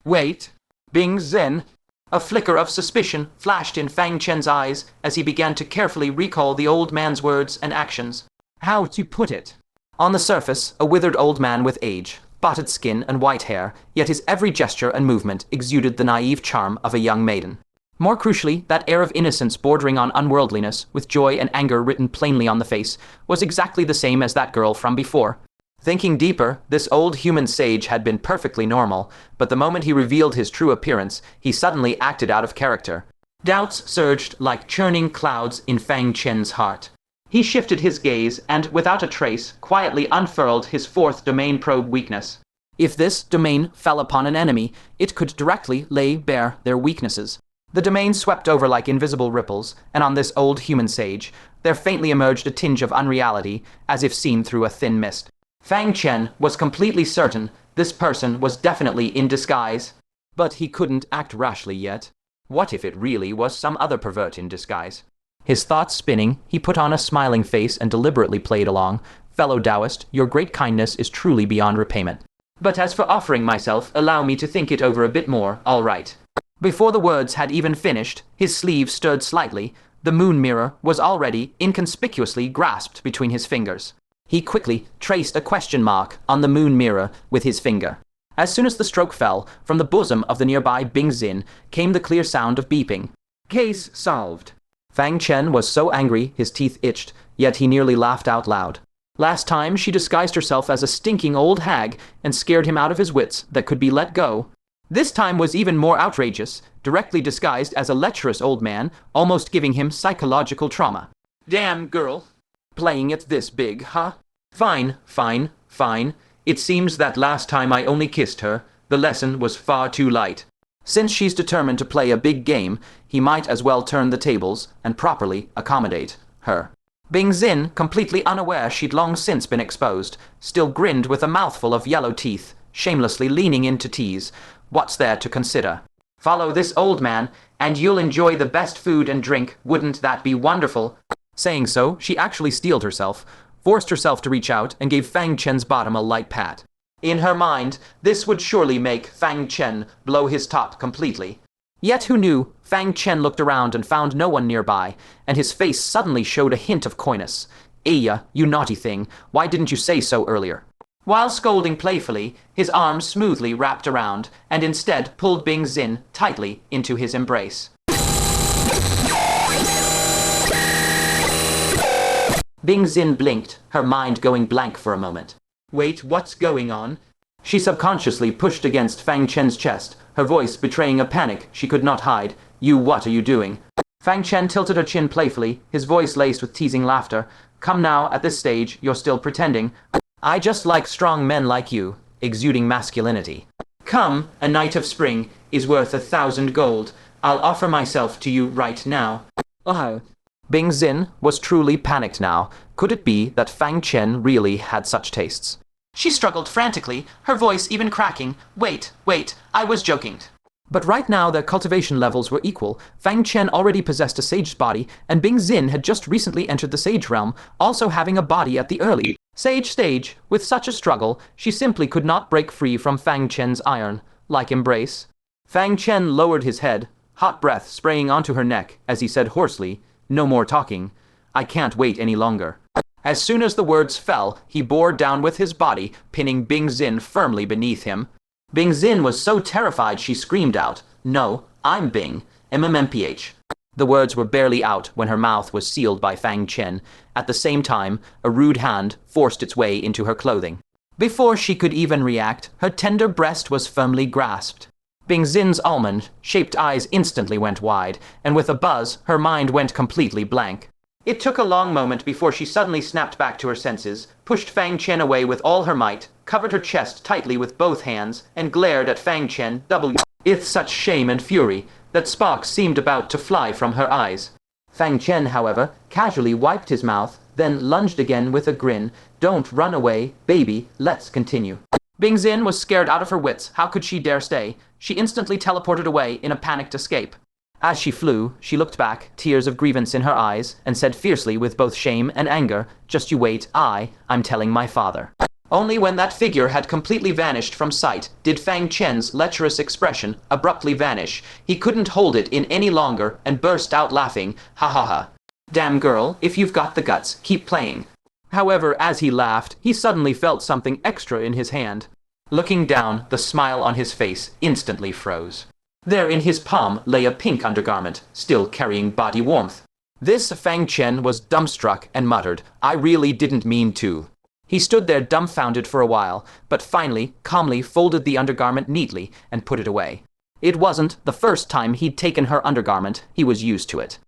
S1: Wait, Bing Xin? A flicker of suspicion flashed in Fang Chen's eyes as he began to carefully recall the old man's words and actions. How to put it?
S2: On the surface, a withered old man with age, spotted skin and white hair, yet his every gesture and movement exuded the naive charm of a young maiden. More crucially, that air of innocence bordering on unworldliness, with joy and anger written plainly on the face, was exactly the same as that girl from before. Thinking deeper, this old human sage had been perfectly normal, but the moment he revealed his true appearance, he suddenly acted out of character.
S1: Doubts surged like churning clouds in Fang Chen's heart. He shifted his gaze and, without a trace, quietly unfurled his 4th domain probe weakness.
S2: If this domain fell upon an enemy, it could directly lay bare their weaknesses. The domain swept over like invisible ripples, and on this old human sage, there faintly emerged a tinge of unreality, as if seen through a thin mist.
S1: Fang Chen was completely certain this person was definitely in disguise.
S2: But he couldn't act rashly yet. What if it really was some other pervert in disguise? His thoughts spinning, he put on a smiling face and deliberately played along. Fellow Taoist, your great kindness is truly beyond repayment.
S1: But as for offering myself, allow me to think it over a bit more, all right.
S2: Before the words had even finished, his sleeve stirred slightly. The moon mirror was already inconspicuously grasped between his fingers. He quickly traced a question mark on the moon mirror with his finger. As soon as the stroke fell, from the bosom of the nearby Bing Xin came the clear sound of beeping.
S1: Case solved.
S2: Fang Chen was so angry his teeth itched, yet he nearly laughed out loud. Last time she disguised herself as a stinking old hag and scared him out of his wits that could be let go. This time was even more outrageous, directly disguised as a lecherous old man, almost giving him psychological trauma.
S1: Damn girl. Playing it this big, huh? Fine. It seems that last time I only kissed her, the lesson was far too light.
S2: Since she's determined to play a big game, he might as well turn the tables and properly accommodate her.
S1: Bing Xin, completely unaware she'd long since been exposed, still grinned with a mouthful of yellow teeth, shamelessly leaning in to tease. What's there to consider? Follow this old man, and you'll enjoy the best food and drink. Wouldn't that be wonderful?
S2: Saying so, she actually steeled herself, forced herself to reach out, and gave Fang Chen's bottom a light pat.
S1: In her mind, this would surely make Fang Chen blow his top completely.
S2: Yet who knew? Fang Chen looked around and found no one nearby, and his face suddenly showed a hint of coyness. Iya, you naughty thing, why didn't you say so earlier?
S1: While scolding playfully, his arms smoothly wrapped around, and instead pulled Bing Xin tightly into his embrace. Bing Xin blinked, her mind going blank for a moment. Wait, what's going on? She subconsciously pushed against Fang Chen's chest, her voice betraying a panic she could not hide. What are you doing? Fang Chen tilted her chin playfully, his voice laced with teasing laughter. Come now, at this stage, you're still pretending. I just like strong men like you, exuding masculinity. Come, a night of spring is worth 1,000 gold. I'll offer myself to you right now.
S2: Oh. Bing Xin was truly panicked now. Could it be that Fang Chen really had such tastes?
S1: She struggled frantically, her voice even cracking. Wait, I was joking.
S2: But right now their cultivation levels were equal. Fang Chen already possessed a sage's body, and Bing Xin had just recently entered the sage realm, also having a body at the early sage stage. With such a struggle, she simply could not break free from Fang Chen's iron-like embrace. Fang Chen lowered his head, hot breath spraying onto her neck, as he said hoarsely, "No more talking. I can't wait any longer." As soon as the words fell, he bore down with his body, pinning Bing Xin firmly beneath him. Bing Xin was so terrified she screamed out, "No, I'm Bing, MMMPH." The words were barely out when her mouth was sealed by Fang Chen. At the same time, a rude hand forced its way into her clothing. Before she could even react, her tender breast was firmly grasped. Bing Xin's almond-shaped eyes instantly went wide, and with a buzz, her mind went completely blank. It took a long moment before she suddenly snapped back to her senses, pushed Fang Chen away with all her might, covered her chest tightly with both hands, and glared at Fang Chen with such shame and fury that sparks seemed about to fly from her eyes. Fang Chen, however, casually wiped his mouth, then lunged again with a grin. "Don't run away, baby, let's continue." Bing Xin was scared out of her wits. How could she dare stay? She instantly teleported away in a panicked escape. As she flew, she looked back, tears of grievance in her eyes, and said fiercely with both shame and anger, "Just you wait, I'm telling my father." Only when that figure had completely vanished from sight did Fang Chen's lecherous expression abruptly vanish. He couldn't hold it in any longer and burst out laughing. "Ha ha ha. Damn girl, if you've got the guts, keep playing." However, as he laughed, he suddenly felt something extra in his hand. Looking down, the smile on his face instantly froze. There in his palm lay a pink undergarment, still carrying body warmth. This Fang Chen was dumbstruck and muttered, "I really didn't mean to." He stood there dumbfounded for a while, but finally, calmly folded the undergarment neatly and put it away. It wasn't the first time he'd taken her undergarment, he was used to it.